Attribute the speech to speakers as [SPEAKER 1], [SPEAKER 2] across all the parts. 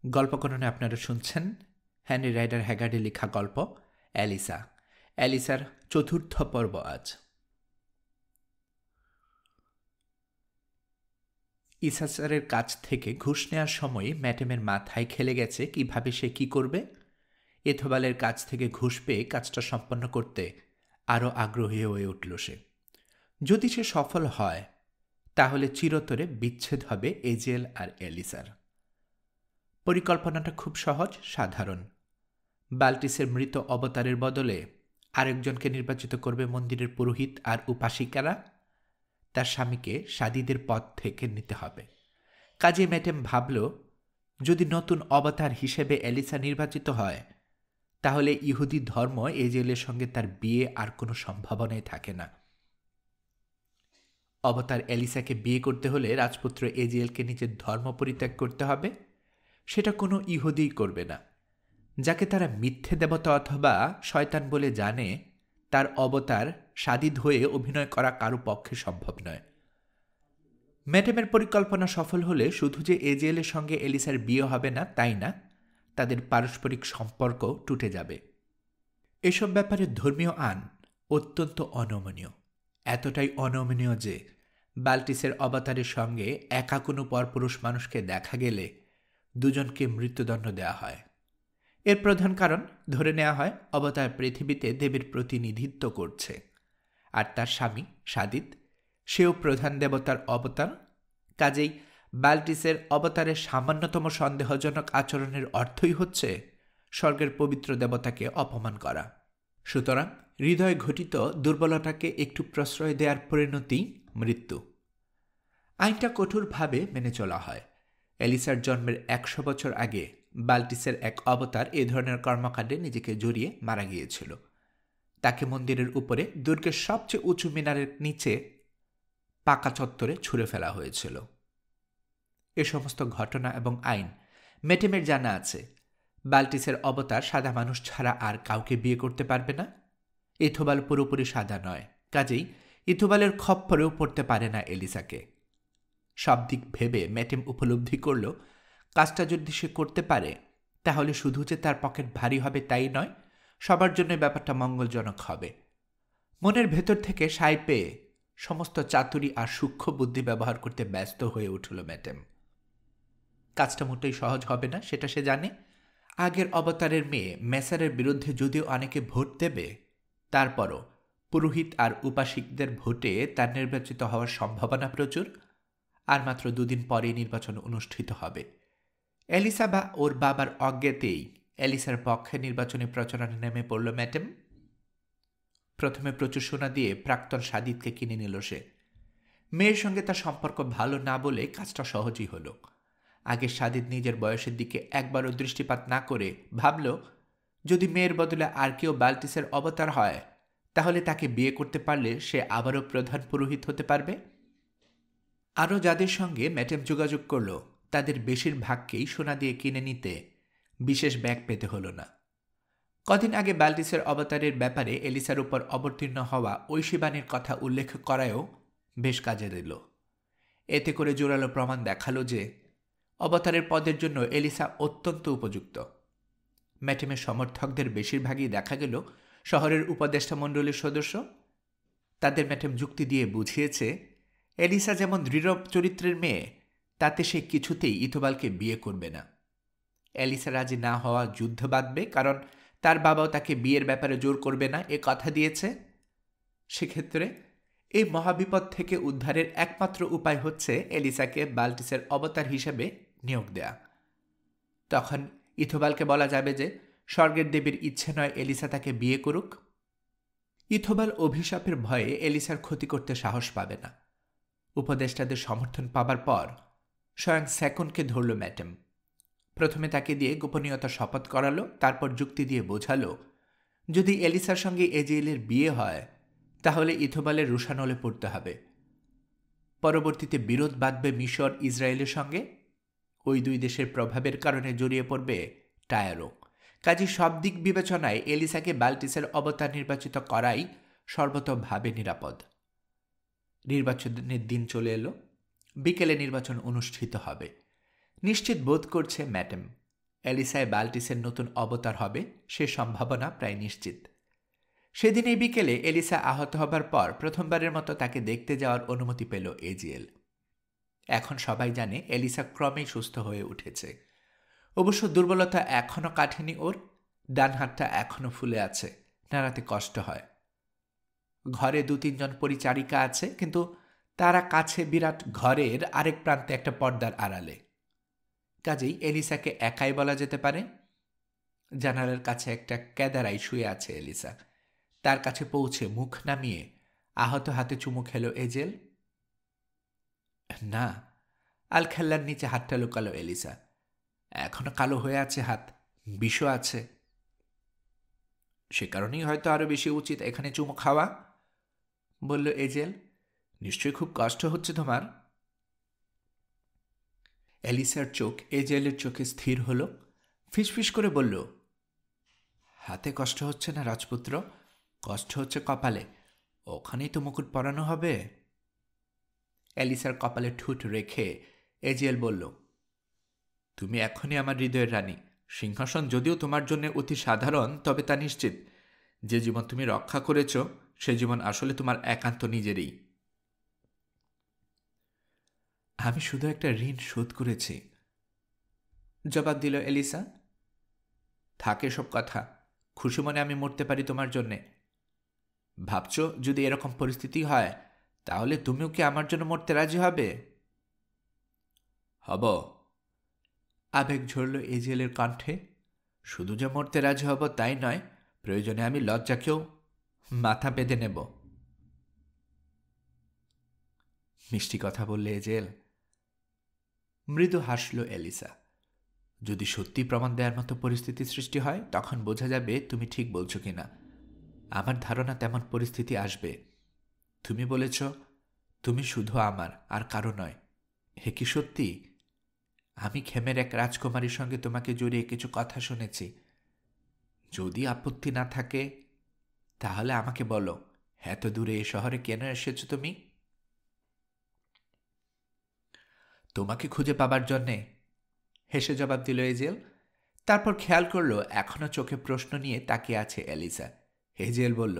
[SPEAKER 1] গল্পকথনে আপনারা শুনছেন Henry rider হ্যাগার্ডে লেখা গল্প অ্যালিসা। অ্যালিসার চতুর্থ পর্ব আজ। ইসাচারের কাছ থেকে ঘুষ নেওয়ার সময় ম্যাটেমের মাথায় খেলে গেছে কিভাবে সে কি করবে। এথোবালের কাছ থেকে ঘুষ পেয়ে কাজটা সম্পন্ন করতে আরও আগ্রহী হয়ে উঠল সে। যদি সে সফল হয় তাহলে চিরতরে বিচ্ছেদ হবে এজেল আর অ্যালিসার। পরিকল্পনাটা খুব সহজ, সাধারণ। বাল্টিসের মৃত অবতারের বদলে আরেকজনকে নির্বাচিত করবে মন্দিরের পুরোহিত আর উপাসিকারা। তার স্বামীকে সাদিদের পদ থেকে নিতে হবে। কাজী ম্যাটেম ভাবল, যদি নতুন অবতার হিসেবে এলিসা নির্বাচিত হয় তাহলে ইহুদি ধর্ম এজেলের সঙ্গে তার বিয়ে আর কোনো সম্ভাবনাই থাকে না। অবতার এলিসাকে বিয়ে করতে হলে রাজপুত্র এজেলকে নিজের ধর্ম পরিত্যাগ করতে হবে। সেটা কোনো ইহুদিই করবে না। যাকে তারা মিথ্যে দেবতা অথবা শয়তান বলে জানে, তার অবতার সাদিদ হয়ে অভিনয় করা কারো পক্ষে সম্ভব নয়। ম্যাটেমের পরিকল্পনা সফল হলে শুধু যে এজেলের সঙ্গে এলিসার বিয়ে হবে না তাই না, তাদের পারস্পরিক সম্পর্ক টুটে যাবে। এসব ব্যাপারে ধর্মীয় আইন অত্যন্ত অনমনীয়, এতটাই অনমনীয় যে বাল্টিসের অবতারের সঙ্গে একা কোনো পরপুরুষ মানুষকে দেখা গেলে দুজনকে মৃত্যুদণ্ড দেওয়া হয়। এর প্রধান কারণ ধরে নেওয়া হয় অবতার পৃথিবীতে দেবীর প্রতিনিধিত্ব করছে, আর তার স্বামী সাদিদ সেও প্রধান দেবতার অবতার। কাজেই বাল্টিসের অবতারের সামান্যতম সন্দেহজনক আচরণের অর্থই হচ্ছে স্বর্গের পবিত্র দেবতাকে অপমান করা। সুতরাং হৃদয় ঘটিত দুর্বলতাকে একটু প্রশ্রয় দেওয়ার পরিণতি মৃত্যু। আইনটা কঠোরভাবে মেনে চলা হয়। এলিসার জন্মের 100 বছর আগে বাল্টিসের এক অবতার এ ধরনের কর্মকাণ্ডে নিজেকে জড়িয়ে মারা গিয়েছিল। তাকে মন্দিরের উপরে দুর্গের সবচেয়ে উঁচু মিনারের নিচে পাকা চত্বরে ছুঁড়ে ফেলা হয়েছিল। এ সমস্ত ঘটনা এবং আইন মেটেমের জানা আছে। বাল্টিসের অবতার সাদা মানুষ ছাড়া আর কাউকে বিয়ে করতে পারবে না। ইথোবাল পুরোপুরি সাদা নয়, কাজেই ইথোবালের খপ্পরেও পড়তে পারে না এলিসাকে। সব দিক ভেবে ম্যাটেম উপলব্ধি করল, কাজটা যদি সে করতে পারে তাহলে শুধু যে তার পকেট ভারী হবে তাই নয়, সবার জন্য ব্যাপারটা মঙ্গলজনক হবে। মনের ভেতর থেকে সায় পেয়ে সমস্ত চাতুরি আর সূক্ষ্ম বুদ্ধি ব্যবহার করতে ব্যস্ত হয়ে উঠল ম্যাটেম। কাজটা মোটেই সহজ হবে না, সেটা সে জানে। আগের অবতারের মেয়ে মেসারের বিরুদ্ধে যদিও অনেকে ভোট দেবে, তারপরও পুরোহিত আর উপাসিকদের ভোটে তার নির্বাচিত হওয়ার সম্ভাবনা প্রচুর। আর মাত্র 2 দিন পরে নির্বাচন অনুষ্ঠিত হবে। এলিসা বা ওর বাবার অজ্ঞাতেই এলিসার পক্ষে নির্বাচনী প্রচারণে নেমে পড়ল ম্যাটেম। প্রথমে প্রচুর সোনা দিয়ে প্রাক্তন সাদিদকে কিনে নিল সে। মেয়ের সঙ্গে তার সম্পর্ক ভালো না বলে কাজটা সহজই হল। আগে সাদিদ নিজের বয়সের দিকে একবারও দৃষ্টিপাত না করে ভাবল, যদি মেয়ের বদলে আর কেউ বাল্টিসের অবতার হয় তাহলে তাকে বিয়ে করতে পারলে সে আবারও প্রধান পুরোহিত হতে পারবে। আরও যাদের সঙ্গে ম্যাটেম যোগাযোগ করল তাদের বেশিরভাগকেই সোনা দিয়ে কিনে নিতে বিশেষ ব্যাগ পেতে হল না। কদিন আগে বাল্টিসের অবতারের ব্যাপারে এলিসার উপর অবতীর্ণ হওয়া ঐশীবাণীর কথা উল্লেখ করায়ও বেশ কাজে দিল। এতে করে জোরালো প্রমাণ দেখালো যে অবতারের পদের জন্য এলিসা অত্যন্ত উপযুক্ত। ম্যাটেমের সমর্থকদের বেশিরভাগই দেখা গেল শহরের উপদেষ্টা মণ্ডলীর সদস্য। তাদের ম্যাটেম যুক্তি দিয়ে বুঝিয়েছে, এলিসা যেমন দৃঢ় চরিত্রের মেয়ে, তাতে সে কিছুতেই ইথোবালকে বিয়ে করবে না। এলিসা রাজি না হওয়া যুদ্ধ বাঁধবে, কারণ তার বাবাও তাকে বিয়ের ব্যাপারে জোর করবে না এ কথা দিয়েছে। সেক্ষেত্রে এই মহাবিপদ থেকে উদ্ধারের একমাত্র উপায় হচ্ছে এলিসাকে বাল্টিসের অবতার হিসেবে নিয়োগ দেয়া। তখন ইথোবালকে বলা যাবে যে স্বর্গের দেবীর ইচ্ছে নয় এলিসা তাকে বিয়ে করুক। ইথোবাল অভিশাপের ভয়ে এলিসার ক্ষতি করতে সাহস পাবে না। উপদেষ্টাদের সমর্থন পাবার পর স্বয়ং সেকন্ডকে ধরল ম্যাটেম। প্রথমে তাকে দিয়ে গোপনীয়তা শপথ করালো, তারপর যুক্তি দিয়ে বোঝালো যদি এলিসার সঙ্গে এজেলের বিয়ে হয় তাহলে ইথোবালের রুশানলে পড়তে হবে। পরবর্তীতে বিরোধ বাঁধবে মিশর ইসরায়েলের সঙ্গে। ওই 2 দেশের প্রভাবের কারণে জড়িয়ে পড়বে টায়ারও। কাজী সব দিক বিবেচনায় এলিসাকে বাল্টিসের অবতার নির্বাচিত করাই সর্বতোভাবে নিরাপদ। নির্বাচনের দিন চলে এলো। বিকেলে নির্বাচন অনুষ্ঠিত হবে নিশ্চিত বোধ করছে ম্যাটেম। এলিসায় বাল্টিসের নতুন অবতার হবে সে সম্ভাবনা প্রায় নিশ্চিত। সেদিন এই বিকেলে এলিসা আহত হবার পর প্রথমবারের মতো তাকে দেখতে যাওয়ার অনুমতি পেল এজিএল। এখন সবাই জানে এলিসা ক্রমেই সুস্থ হয়ে উঠেছে। অবশ্য দুর্বলতা এখনও কাটেনি ওর, ডান হাতটা এখনও ফুলে আছে, নাড়াতে কষ্ট হয়। ঘরে 2-3 জন পরিচারিকা আছে, কিন্তু তারা কাছে বিরাট ঘরের আরেক প্রান্তে একটা পর্দার আড়ালে। কাজেই এলিসাকে একাই বলা যেতে পারে। জানালার কাছে একটা ক্যাদারাই শুয়ে আছে এলিসা। তার কাছে পৌঁছে মুখ নামিয়ে আহত হাতে চুমু খেল এজেল। না, আলখেল্লার নিচে হাতটা লুকালো এলিসা। এখনো কালো হয়ে আছে হাত, বিষও আছে। সে কারণেই হয়তো আরো বেশি উচিত এখানে চুমু খাওয়া, বলল এজেল। নিশ্চয়ই খুব কষ্ট হচ্ছে তোমার। এলিসার চোখ এজেলের চোখে স্থির হল। ফিসফিস করে বলল, হাতে কষ্ট হচ্ছে না রাজপুত্র, কষ্ট হচ্ছে কপালে। ওখানেই তো মুকুট পরানো হবে। এলিসার কপালে ঠুট রেখে এজিএল বলল, তুমি এখনই আমার হৃদয়ের রানী। সিংহাসন যদিও তোমার জন্য অতি সাধারণ, তবে তা নিশ্চিত যে জীবন তুমি রক্ষা করেছ সে জীবন আসলে তোমার একান্ত নিজেরই। আমি শুধু একটা ঋণ শোধ করেছি, জবাব দিল এলিসা। থাকে সব কথা, খুশি মনে আমি মরতে পারি তোমার জন্যে। ভাবছ যদি এরকম পরিস্থিতি হয় তাহলে তুমিও কি আমার জন্য মরতে রাজি হবে? হব, আবেগ ঝরল এজিএলের কণ্ঠে। শুধু যে মরতে রাজি হব তাই নয়, প্রয়োজনে আমি লজ্জাকেও মাথা বেঁধে নেব। মিষ্টি কথা বললে এজেল। মৃদু হাসল এলিসা। যদি সত্যি প্রমাণ দেওয়ার মতো পরিস্থিতি সৃষ্টি হয় তখন বোঝা যাবে তুমি ঠিক বলছো কিনা। আমার ধারণা তেমন পরিস্থিতি আসবে। তুমি বলেছ তুমি শুধু আমার, আর কারো নয়। হে কি সত্যি? আমি খেমের এক রাজকুমারীর সঙ্গে তোমাকে জড়িয়ে কিছু কথা শুনেছি। যদি আপত্তি না থাকে তাহলে আমাকে বলো, এত দূরে এ শহরে কেন এসেছো তুমি? তোমাকে খুঁজে পাবার জন্যে, হেসে জবাব দিল এজেল। তারপর খেয়াল করলো এখনো চোখে প্রশ্ন নিয়ে তাকিয়ে আছে এলিসা। এজেল বলল,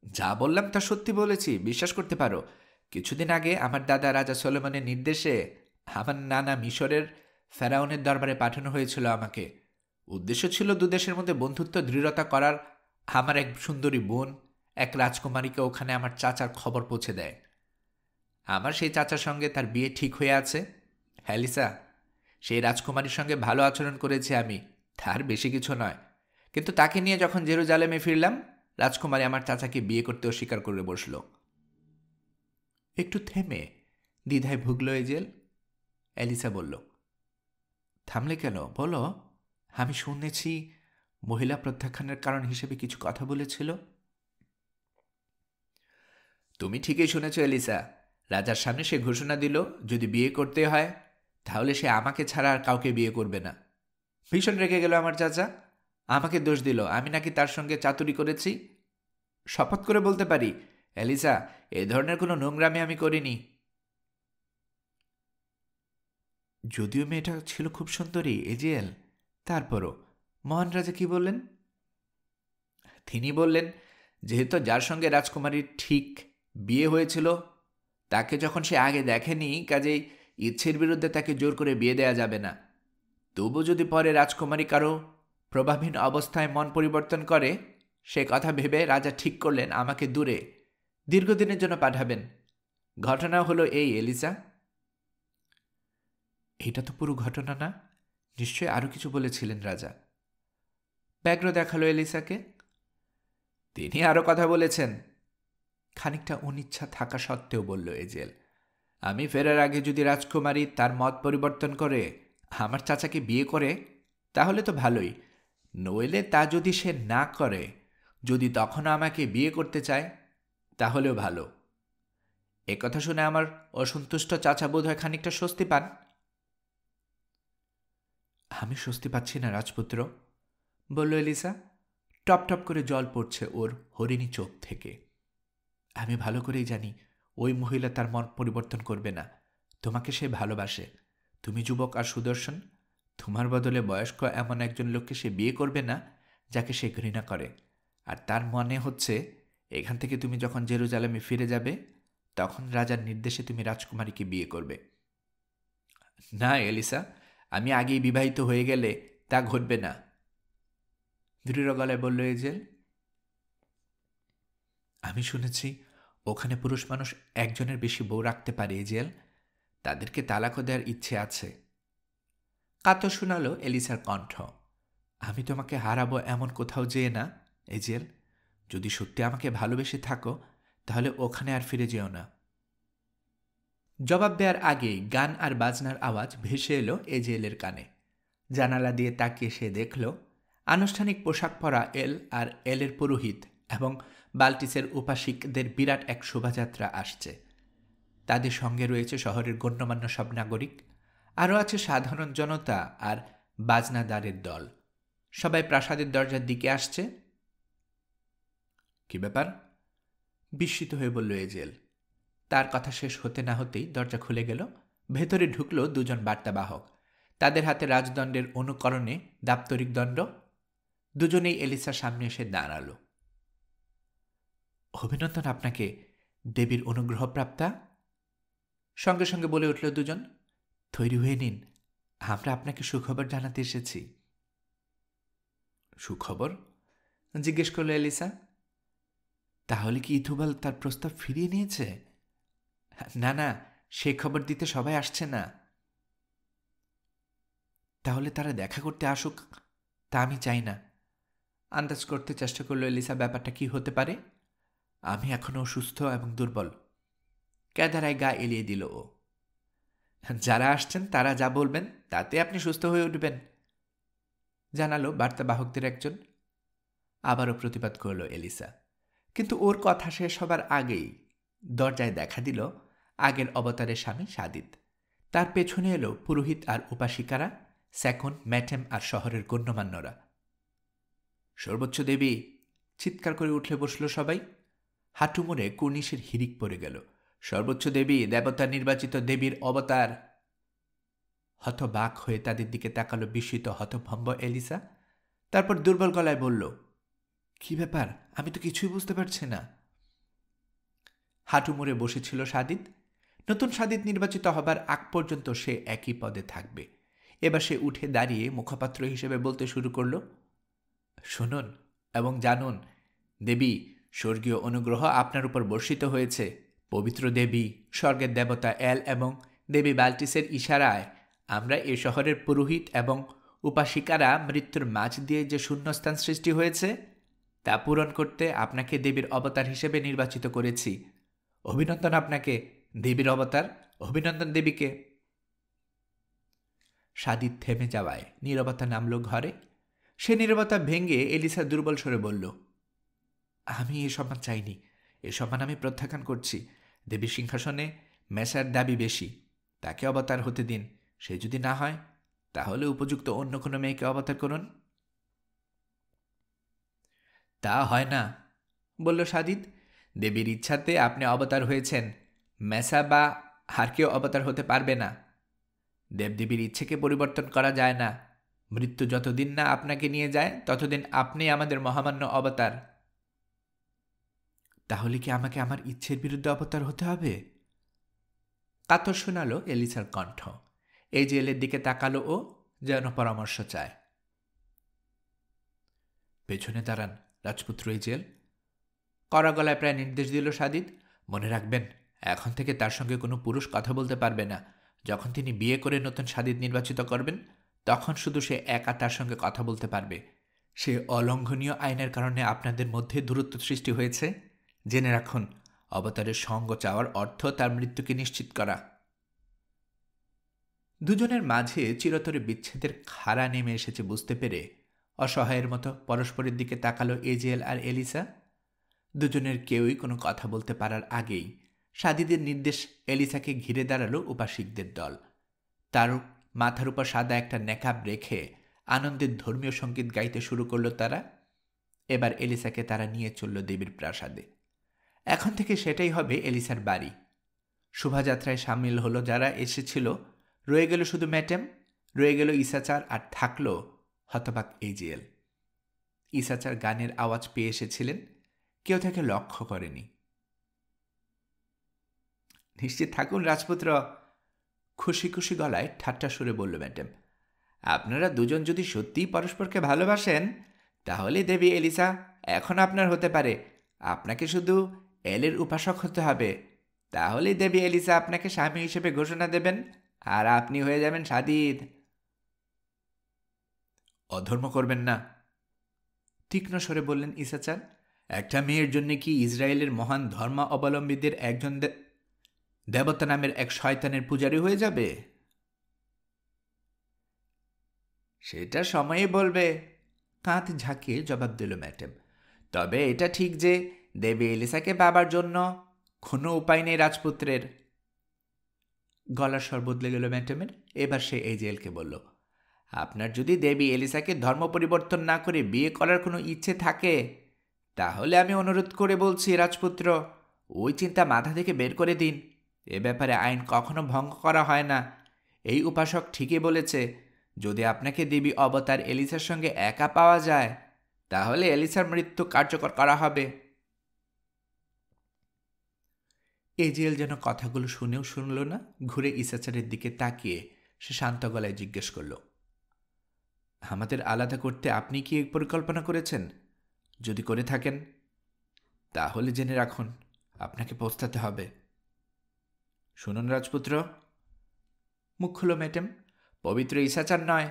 [SPEAKER 1] যা বললাম তা সত্যি বলেছি, বিশ্বাস করতে পারো। কিছুদিন আগে আমার দাদা রাজা সলোমনের নির্দেশে আমার নানা মিশরের ফেরাউনের দরবারে পাঠানো হয়েছিল আমাকে। উদ্দেশ্য ছিল দুদেশের মধ্যে বন্ধুত্ব দৃঢ়তা করার। আমার এক সুন্দরী বোন এক রাজকুমারীকে ওখানে আমার চাচার খবর পৌঁছে দেয়। আমার সেই চাচার সঙ্গে তার বিয়ে ঠিক হয়ে আছে। হ্যালিসা, সেই রাজকুমারীর সঙ্গে ভালো আচরণ করেছি আমি, তার বেশি কিছু নয়। কিন্তু তাকে নিয়ে যখন জেরুজালেমে ফিরলাম, রাজকুমারী আমার চাচাকে বিয়ে করতে অস্বীকার করে বসল। একটু থেমে দ্বিধায় ভুগল এজেল। এলিসা বলল, থামলে কেন? বলো, আমি শুনেছি মহিলা প্রত্যাখ্যানের কারণ হিসেবে কিছু কথা বলেছিল। তুমি ঠিকই শুনেছ এলিসা। রাজার সামনে সে ঘোষণা দিল যদি বিয়ে করতে হয় তাহলে সে আমাকে ছাড়া আর কাউকে বিয়ে করবে না। ভীষণ রেগে গেল আমার চাচা। আমাকে দোষ দিল আমি নাকি তার সঙ্গে চাতুরি করেছি। শপথ করে বলতে পারি এলিসা, এ ধরনের কোনো নোংরামি আমি করিনি। যদিও মেয়েটা ছিল খুব সুন্দরী এজিএল, তারপরও মহান রাজা কি বললেন? তিনি বললেন, যেহেতু যার সঙ্গে রাজকুমারীর ঠিক বিয়ে হয়েছিল তাকে যখন সে আগে দেখেনি, কাজেই ইচ্ছের বিরুদ্ধে তাকে জোর করে বিয়ে দেয়া যাবে না। তবু যদি পরে রাজকুমারী কারো প্রভাবহীন অবস্থায় মন পরিবর্তন করে, সে কথা ভেবে রাজা ঠিক করলেন আমাকে দূরে দীর্ঘদিনের জন্য পাঠাবেন। ঘটনা হলো এই এলিসা। এটা তো পুরো ঘটনা না, নিশ্চয়ই আরো কিছু বলেছিলেন রাজা। ব্যগ্র দেখালো এলিসাকে। তিনি আরো কথা বলেছেন, খানিকটা অনিচ্ছা থাকা সত্ত্বেও বলল এজেল। আমি ফেরার আগে যদি রাজকুমারী তার মত পরিবর্তন করে আমার চাচাকে বিয়ে করে তাহলে তো ভালোই, নইলে তা যদি সে না করে, যদি তখনও আমাকে বিয়ে করতে চায় তাহলেও ভালো। একথা শুনে আমার অসন্তুষ্ট চাচা বোধ হয় খানিকটা স্বস্তি পান। আমি স্বস্তি পাচ্ছি না রাজপুত্র, বলল এলিসা। টপ টপ করে জল পড়ছে ওর হরিণী চোখ থেকে। আমি ভালো করেই জানি ওই মহিলা তার মন পরিবর্তন করবে না। তোমাকে সে ভালোবাসে। তুমি যুবক আর সুদর্শন, তোমার বদলে বয়স্ক এমন একজন লোককে সে বিয়ে করবে না যাকে সে ঘৃণা করে, আর তার মনে হচ্ছে এখান থেকে তুমি যখন জেরুজালেমে ফিরে যাবে তখন রাজার নির্দেশে তুমি রাজকুমারীকে বিয়ে করবে। না এলিসা, আমি আগেই বিবাহিত হয়ে গেলে তা ঘটবে না, দৃঢ় গলায় বলল এজেল। আমি শুনেছি ওখানে পুরুষ মানুষ একজনের বেশি বউ রাখতে পারে এজেল, তাদেরকে তালাকও দেওয়ার ইচ্ছে আছে। কাতর শোনালো এলিসার কণ্ঠ। আমি তোমাকে হারাবো এমন কোথাও যেয়ে না এজেল, যদি সত্যি আমাকে ভালোবেসে থাকো তাহলে ওখানে আর ফিরে যেও না। জবাব দেওয়ার আগেই গান আর বাজনার আওয়াজ ভেসে এলো এজেলের কানে। জানালা দিয়ে তাকিয়ে সে দেখল আনুষ্ঠানিক পোশাক পরা এল আর এলের পুরোহিত এবং বাল্টিসের উপাসিকদের বিরাট এক শোভাযাত্রা আসছে। তাদের সঙ্গে রয়েছে শহরের গণ্যমান্য সব নাগরিক, আরও আছে সাধারণ জনতা আর বাজনাদারের দল। সবাই প্রাসাদের দরজার দিকে আসছে। কি ব্যাপার? বিস্মিত হয়ে বলল এজেল। তার কথা শেষ হতে না হতেই দরজা খুলে গেল। ভেতরে ঢুকল দুজন বার্তাবাহক, তাদের হাতে রাজদণ্ডের অনুকরণে দাপ্তরিক দণ্ড। দুজনেই এলিসার সামনে এসে দাঁড়াল। অভিনন্দন আপনাকে, দেবীর অনুগ্রহপ্রাপ্তা। সঙ্গে সঙ্গে বলে উঠল দুজন। তৈরি হয়ে নিন, আমরা আপনাকে সুখবর জানাতে এসেছি। সুখবর? জিজ্ঞেস করল এলিসা। তাহলে কি ইথুবাল তার প্রস্তাব ফিরিয়ে নিয়েছে? না না, সে খবর দিতে সবাই আসছে না। তাহলে তারা দেখা করতে আসুক, তা আমি চাই না। আন্দাজ করতে চেষ্টা করল এলিসা ব্যাপারটা কি হতে পারে। আমি এখনও অসুস্থ এবং দুর্বল। ক্যাদারায় গা এলিয়ে দিল ও। যারা আসছেন তারা যা বলবেন তাতে আপনি সুস্থ হয়ে উঠবেন, জানালো বার্তাবাহকদের একজন। আবারও প্রতিবাদ করল এলিসা, কিন্তু ওর কথা শেষ হবার আগেই দরজায় দেখা দিল আগের অবতারের স্বামী সাদিত। তার পেছনে এলো পুরোহিত আর উপাসিকারা, স্যাকুন, ম্যাটেম আর শহরের গণ্যমান্যরা। সর্বোচ্চ দেবী, চিৎকার করে উঠলে বসল সবাই। হাঁটু মুড়ে কুর্নিশের হিরিক পড়ে গেল। সর্বোচ্চ দেবী, দেবতার নির্বাচিত দেবীর অবতার। হতবাক হয়ে তাদের দিকে তাকালো বিস্মিত হতভম্ব এলিসা। তারপর দুর্বল গলায় বলল, কি ব্যাপার? আমি তো কিছুই বুঝতে পারছি না। হাঁটু মুড়ে বসেছিল সাদিত। নতুন সাদিত নির্বাচিত হবার আগ পর্যন্ত সে একই পদে থাকবে। এবার সে উঠে দাঁড়িয়ে মুখপাত্র হিসেবে বলতে শুরু করল, শুনুন এবং জানুন, দেবী, স্বর্গীয় অনুগ্রহ আপনার উপর বর্ষিত হয়েছে। পবিত্র দেবী, স্বর্গের দেবতা এল এবং দেবী বাল্টিসের ইশারায় আমরা এ শহরের পুরোহিত এবং উপাসিকারা মৃত্যুর মাঝ দিয়ে যে শূন্যস্থান সৃষ্টি হয়েছে তা পূরণ করতে আপনাকে দেবীর অবতার হিসেবে নির্বাচিত করেছি। অভিনন্দন আপনাকে, দেবীর অবতার। অভিনন্দন দেবীকে। সাদিত থেমে যাওয়ায় নীরবতা নামল ঘরে। সে নীরবতা ভেঙে এলিসা দুর্বল স্বরে বলল, আমি এ সম্মান চাইনি, এ সম্মান আমি প্রত্যাখ্যান করছি। দেবী সিংহাসনে মেসার দাবি বেশি, তাকে অবতার হতে দিন। সে যদি না হয় তাহলে উপযুক্ত অন্য কোনো মেয়েকে অবতার করুন। তা হয় না, বলল সাদিত। দেবীর ইচ্ছাতে আপনি অবতার হয়েছেন, মেসা বা আর কেউ অবতার হতে পারবে না। দেবদেবীর ইচ্ছেকে পরিবর্তন করা যায় না। মৃত্যু যতদিন না আপনাকে নিয়ে যায় ততদিন আপনি আমাদের মহামান্য অবতার। তাহলে কি আমাকে আমার ইচ্ছের বিরুদ্ধে অবতার হতে হবে? কাতর শোনালো এলিসার কণ্ঠ। এই জেলের দিকে তাকালো ও, যেন পরামর্শ চায়। পেছনে দাঁড়ান রাজপুত্র এজেল, কড়া গলায় প্রায় নির্দেশ দিল সাদিত। মনে রাখবেন, এখন থেকে তার সঙ্গে কোনো পুরুষ কথা বলতে পারবে না। যখন তিনি বিয়ে করে নতুন সাদিত নির্বাচিত করবেন তখন শুধু সে একা তার সঙ্গে কথা বলতে পারবে। সে অলঙ্ঘনীয় আইনের কারণে আপনাদের মধ্যে দূরত্ব সৃষ্টি হয়েছে। জেনে রাখুন, অবতারের সঙ্গ চাওয়ার অর্থ তার মৃত্যুকে নিশ্চিত করা। দুজনের মাঝে চিরতরে বিচ্ছেদের খাড়া নেমে এসেছে বুঝতে পেরে অসহায়ের মতো পরস্পরের দিকে তাকালো এজেল আর এলিসা। দুজনের কেউই কোনো কথা বলতে পারার আগেই সাদিদের নির্দেশ এলিসাকে ঘিরে দাঁড়ালো উপাসিকদের দল। তার মাথার উপর সাদা একটা নেকাব রেখে আনন্দের ধর্মীয় সঙ্গীত গাইতে শুরু করলো তারা। এবার এলিসাকে তারা নিয়ে চলল দেবীর প্রাসাদে। এখন থেকে সেটাই হবে এলিসার বাড়ি। শোভাযাত্রায় সামিল হলো যারা এসেছিল, রয়ে গেল শুধু ম্যাটেম, রয়ে গেল ইসাচার, আর থাকল হতবাক এজিএল। ইসাচার গানের আওয়াজ পেয়ে এসেছিলেন, কেউ তাকে লক্ষ্য করেনি। নিশ্চিত থাকুন রাজপুত্র, খুশি খুশি গলায় ঠাট্টা সুরে বলল ম্যাডাম। আপনারা দুজন যদি সত্যিই পরস্পরকে ভালোবাসেন, তাহলে দেবী এলিসা এখন আপনার হতে পারে। আপনাকে শুধু এলের উপাসক হতে হবে, তাহলেই দেবী এলিসা আপনাকে স্বামী হিসেবে ঘোষণা দেবেন, আর আপনি হয়ে যাবেন স্বাধীন। অধর্ম করবেন না, তীক্ষ্ণ স্বরে বললেন ইসাচার। একটা মেয়ের জন্য কি ইসরায়েলের মহান ধর্মাবলম্বীদের একজন দেবতা নামের এক শয়তানের পূজারী হয়ে যাবে? সেটা সময়ে বলবে, কাঁধ ঝাঁকিয়ে জবাব দিল ম্যাডাম। তবে এটা ঠিক যে দেবী এলিসাকে পাবার জন্য কোনো উপায় নেই রাজপুত্রের। গলার স্বর বদলে গেল ম্যাডামের। এবার সে এজিএলকে বলল, আপনার যদি দেবী এলিসাকে ধর্ম পরিবর্তন না করে বিয়ে করার কোনো ইচ্ছে থাকে, তাহলে আমি অনুরোধ করে বলছি রাজপুত্র, ওই চিন্তা মাথা থেকে বের করে দিন। এ ব্যাপারে আইন কখনো ভঙ্গ করা হয় না। এই উপাসক ঠিকই বলেছে, যদি আপনাকে দেবী অবতার এলিসার সঙ্গে একা পাওয়া যায়, তাহলে এলিসার মৃত্যু কার্যকর করা হবে। এজিএল যেন কথাগুলো শুনেও শুনল না। ঘুরে ইসাচারের দিকে তাকিয়ে সে শান্ত গলায় জিজ্ঞেস করল, আমাদের আলাদা করতে আপনি কি পরিকল্পনা করেছেন? যদি করে থাকেন, তাহলে জেনে রাখুন আপনাকে পস্তাতে হবে। শুনুন রাজপুত্র, মুখ খুলো ম্যাডাম, পবিত্র ইসাচার নয়,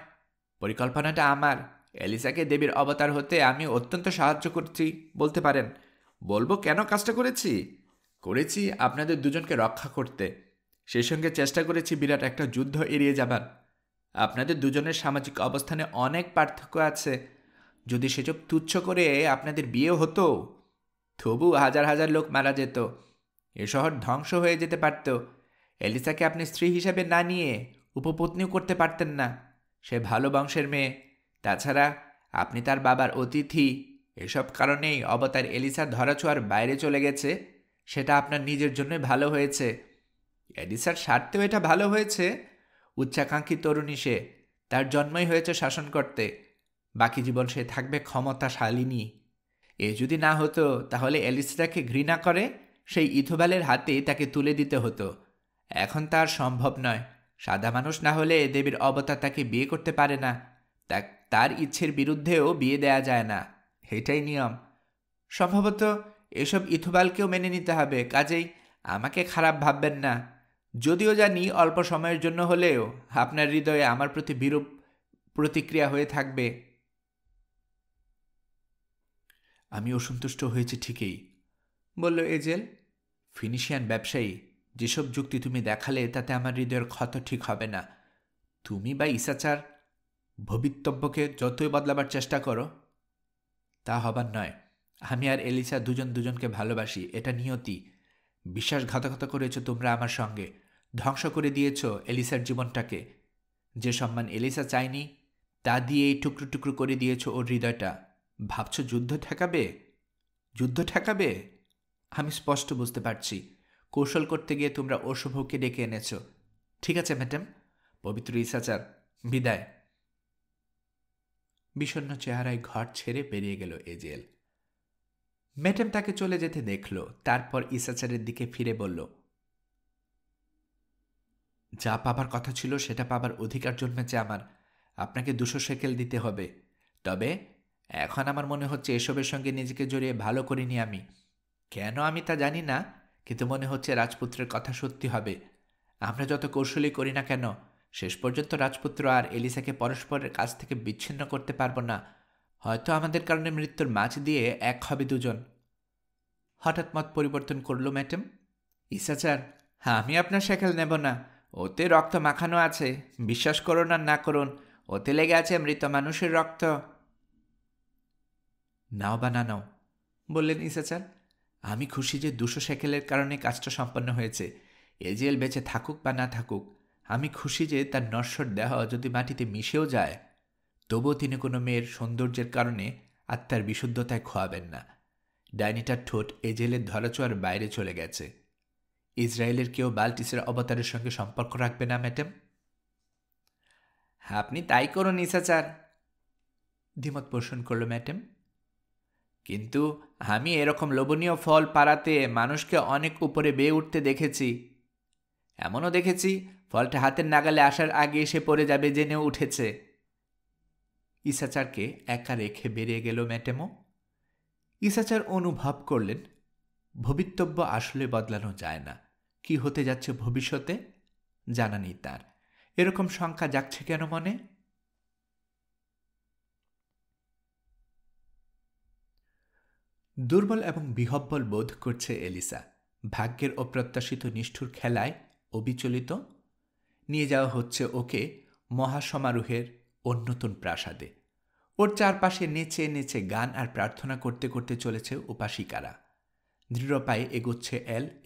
[SPEAKER 1] পরিকল্পনাটা আমার। এলিসাকে দেবীর অবতার হতে আমি অত্যন্ত সাহায্য করছি বলতে পারেন। বলবো কেন কাজটা করেছি আপনাদের দুজনকে রক্ষা করতে। সেই সঙ্গে চেষ্টা করেছি বিরাট একটা যুদ্ধ এড়িয়ে যাবার। আপনাদের দুজনের সামাজিক অবস্থানে অনেক পার্থক্য আছে। যদি সেসব তুচ্ছ করে আপনাদের বিয়ে হতো, তবু হাজার হাজার লোক মারা যেত, এ শহর ধ্বংস হয়ে যেতে পারত। এলিসাকে আপনি স্ত্রী হিসেবে না নিয়ে উপপত্নীও করতে পারতেন না। সে ভালো বংশের মেয়ে, তাছাড়া আপনি তার বাবার অতিথি। এসব কারণেই অবতার এলিসার ধরাছোঁয়ার বাইরে চলে গেছে। সেটা আপনার নিজের জন্যই ভালো হয়েছে, এলিসার স্বার্থেও এটা ভালো হয়েছে। উচ্চাকাঙ্ক্ষী তরুণী সে, তার জন্মই হয়েছে শাসন করতে। বাকি জীবন সে থাকবে ক্ষমতাশালিনী। এ যদি না হতো, তাহলে এলিসাকে ঘৃণা করে সেই ইথোবালের হাতে তাকে তুলে দিতে হতো। এখন তার সম্ভব নয়। সাদা মানুষ না হলে দেবীর অবতার তাকে বিয়ে করতে পারে না। তার ইচ্ছের বিরুদ্ধেও বিয়ে দেয়া যায় না, এটাই নিয়ম। সম্ভবত এসব ইথোবালকেও মেনে নিতে হবে। কাজেই আমাকে খারাপ ভাববেন না, যদিও জানি অল্প সময়ের জন্য হলেও আপনার হৃদয়ে আমার প্রতি বিরূপ প্রতিক্রিয়া হয়ে থাকবে। আমি অসন্তুষ্ট হয়েছি ঠিকই, বলল এজেল। ফিনিশিয়ান ব্যবসায়ী, যেসব যুক্তি তুমি দেখালে তাতে আমার হৃদয়ের ক্ষত ঠিক হবে না। তুমি বা ইসাচার ভবিতব্যকে যতই বদলাবার চেষ্টা করো, তা হবার নয়। আমি আর এলিসা দুজন দুজনকে ভালোবাসি, এটা নিয়তি। বিশ্বাসঘাতকতা করেছ তোমরা আমার সঙ্গে, ধ্বংস করে দিয়েছ এলিসার জীবনটাকে। যে সম্মান এলিসা চায়নি, তা দিয়েই টুকরো টুকরো করে দিয়েছ ওর হৃদয়টা। ভাবছ যুদ্ধ ঠেকাবে? আমি স্পষ্ট বুঝতে পারছি, কৌশল করতে গিয়ে তোমরা অশুভকে ডেকে এনেছ। ঠিক আছে ম্যাডাম, পবিত্র ইসাচার, বিদায়। বিষণ্ণ চেহারায় ঘর ছেড়ে বেরিয়ে গেল এজিএল। ম্যাডাম তাকে চলে যেতে দেখল, তারপর ইসাচারের দিকে ফিরে বলল, যা পাবার কথা ছিল সেটা পাবার অধিকার জন্মেছে আমার। আপনাকে 200 শেকেল দিতে হবে। তবে এখন আমার মনে হচ্ছে এসবের সঙ্গে নিজেকে জড়িয়ে ভালো করিনি আমি। কেন আমি তা জানি না, কিন্তু মনে হচ্ছে রাজপুত্রের কথা সত্যি হবে। আমরা যত কৌশলী করি না কেন, শেষ পর্যন্ত রাজপুত্র আর এলিসাকে পরস্পরের কাছ থেকে বিচ্ছিন্ন করতে পারব না। হয়তো আমাদের কারণে মৃত্যুর মাঝ দিয়ে এক হবে দুজন। হঠাৎ মত পরিবর্তন করল ম্যাডাম। ইসাচার, আমি আপনার শেকেল নেব না। ওতে রক্ত মাখানো আছে, বিশ্বাস করুন আর না করুন, ওতে লেগে আছে মৃত মানুষের রক্ত। নাও বা না নাও, বললেন ইসাচার, আমি খুশি যে 200 শেকেলের কারণে কাজটা সম্পন্ন হয়েছে। এজিএল বেঁচে থাকুক বা না থাকুক, আমি খুশি যে তার নশ্বর দেহ যদি মাটিতে মিশেও যায়, তবুও তিনি কোনো মেয়ের সৌন্দর্যের কারণে আত্মার বিশুদ্ধতায় খোয়াবেন না। ডাইনিটার ঠোঁট এজিএলের ধরাছোঁয়ার বাইরে চলে গেছে। ইসরায়েলের কেউ বাল্টিসের অবতারের সঙ্গে সম্পর্ক রাখবে না ম্যাডাম? আপনি তাই করুন নিশাচার, দ্বিমত পোষণ করল ম্যাডাম। কিন্তু আমি এরকম লোভনীয় ফল পাড়াতে মানুষকে অনেক উপরে বেয়ে উঠতে দেখেছি। এমনও দেখেছি ফলটা হাতের নাগালে আসার আগে এসে পড়ে যাবে জেনেও উঠেছে। ইসাচারকে একা রেখে বেরিয়ে গেল ম্যাটেমো। ইসাচার অনুভব করলেন ভবিতব্য আসলে বদলানো যায় না। কি হতে যাচ্ছে ভবিষ্যতে জানা নেই তার। এরকম শঙ্কা জাগছে কেন মনে? দুর্বল এবং বিহব্বল বোধ করছে এলিসা। ভাগ্যের অপ্রত্যাশিত নিষ্ঠুর খেলায় অবিচলিত নিয়ে যাওয়া হচ্ছে ওকে মহাসমারোহের অন্যতন প্রাসাদে। ওর চারপাশে নেচে নেচে গান আর প্রার্থনা করতে করতে চলেছে উপাসিকারা। দৃঢ় পায়ে এগোচ্ছে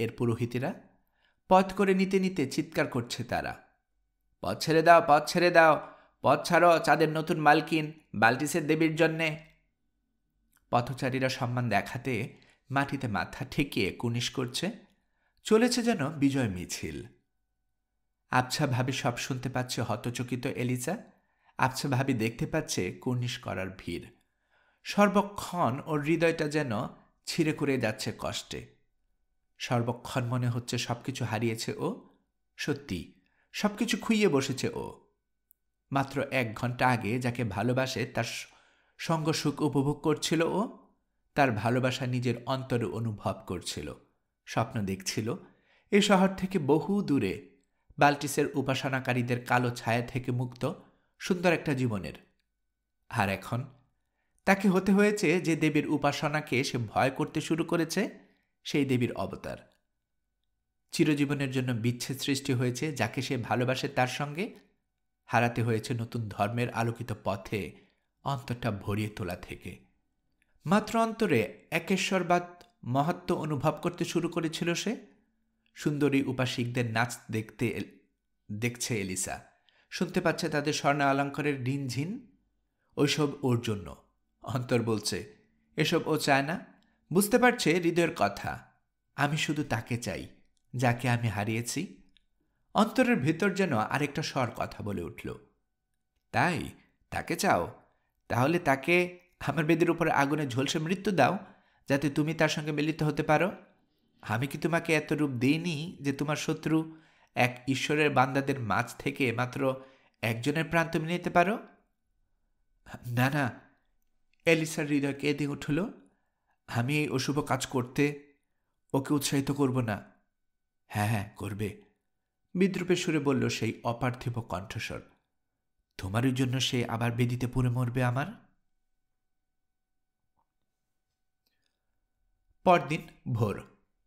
[SPEAKER 1] এর পুরোহিতেরা। পথ করে নিতে নিতে চিৎকার করছে তারা, পথ ছেড়ে দাও, পথ ছেড়ে দাও, পথ ছাড়ো চাঁদের নতুন মালকিন বাল্টিসের দেবীর জন্যে। পথচারীরা সম্মান দেখাতে মাটিতে মাথা ঠেকিয়ে কুনিশ করছে। চলেছে যেন বিজয় মিছিল। আবছাভাবে সব শুনতে পাচ্ছে হতচকিত এলিসা। আবছাভাবে দেখতে পাচ্ছে কুর্নিশ করার ভিড়। সর্বক্ষণ ওর হৃদয়টা যেন ছিঁড়ে করে যাচ্ছে কষ্টে। সর্বক্ষণ মনে হচ্ছে সবকিছু হারিয়েছে ও। সত্যি সবকিছু খুইয়ে বসেছে ও। মাত্র 1 ঘন্টা আগে যাকে ভালোবাসে তার সঙ্গ সুখ উপভোগ করছিল ও। তার ভালোবাসা নিজের অন্তরে অনুভব করছিল। স্বপ্ন দেখছিল এ শহর থেকে বহু দূরে বাল্টিসের উপাসনাকারীদের কালো ছায়া থেকে মুক্ত সুন্দর একটা জীবনের। আর এখন তাকে হতে হয়েছে যে দেবীর উপাসনাকে সে ভয় করতে শুরু করেছে, সেই দেবীর অবতার। চিরজীবনের জন্য বিচ্ছেদ সৃষ্টি হয়েছে যাকে সে ভালোবাসে তার সঙ্গে। হারাতে হয়েছে নতুন ধর্মের আলোকিত পথে অন্তরটা ভরিয়ে তোলা থেকে। মাত্র অন্তরে একেশ্বরবাদ মহত্ব অনুভব করতে শুরু করেছিল সে। সুন্দরী উপাসিকদের নাচ দেখছে এলিসা। শুনতে পাচ্ছে তাদের স্বর্ণ অলঙ্কারের রিনঝিন। ওইসব ওর জন্য। অন্তর বলছে এসব ও চায় না। বুঝতে পারছে হৃদয়ের কথা, আমি শুধু তাকে চাই যাকে আমি হারিয়েছি। অন্তরের ভেতর যেন আরেকটা স্বর কথা বলে উঠল, তাই তাকে চাও? তাহলে তাকে আমার বেদির উপরে আগুনে ঝলসে মৃত্যু দাও, যাতে তুমি তার সঙ্গে মিলিত হতে পারো। আমি কি তোমাকে এত রূপ দিইনি যে তোমার শত্রু এক ঈশ্বরের বান্দাদের মাঝ থেকে মাত্র একজনের প্রাণ তুমি নিতে পারো? না না, এলিসার হৃদয় কেঁদে উঠল। আমি এই অশুভ কাজ করতে ওকে উৎসাহিত করব না। হ্যাঁ হ্যাঁ করবে, বিদ্রুপের সুরে বলল সেই অপার্থিব কণ্ঠস্বর। তোমারই জন্য সে আবার বেদিতে পুড়ে মরবে আমার। পরদিন ভোর।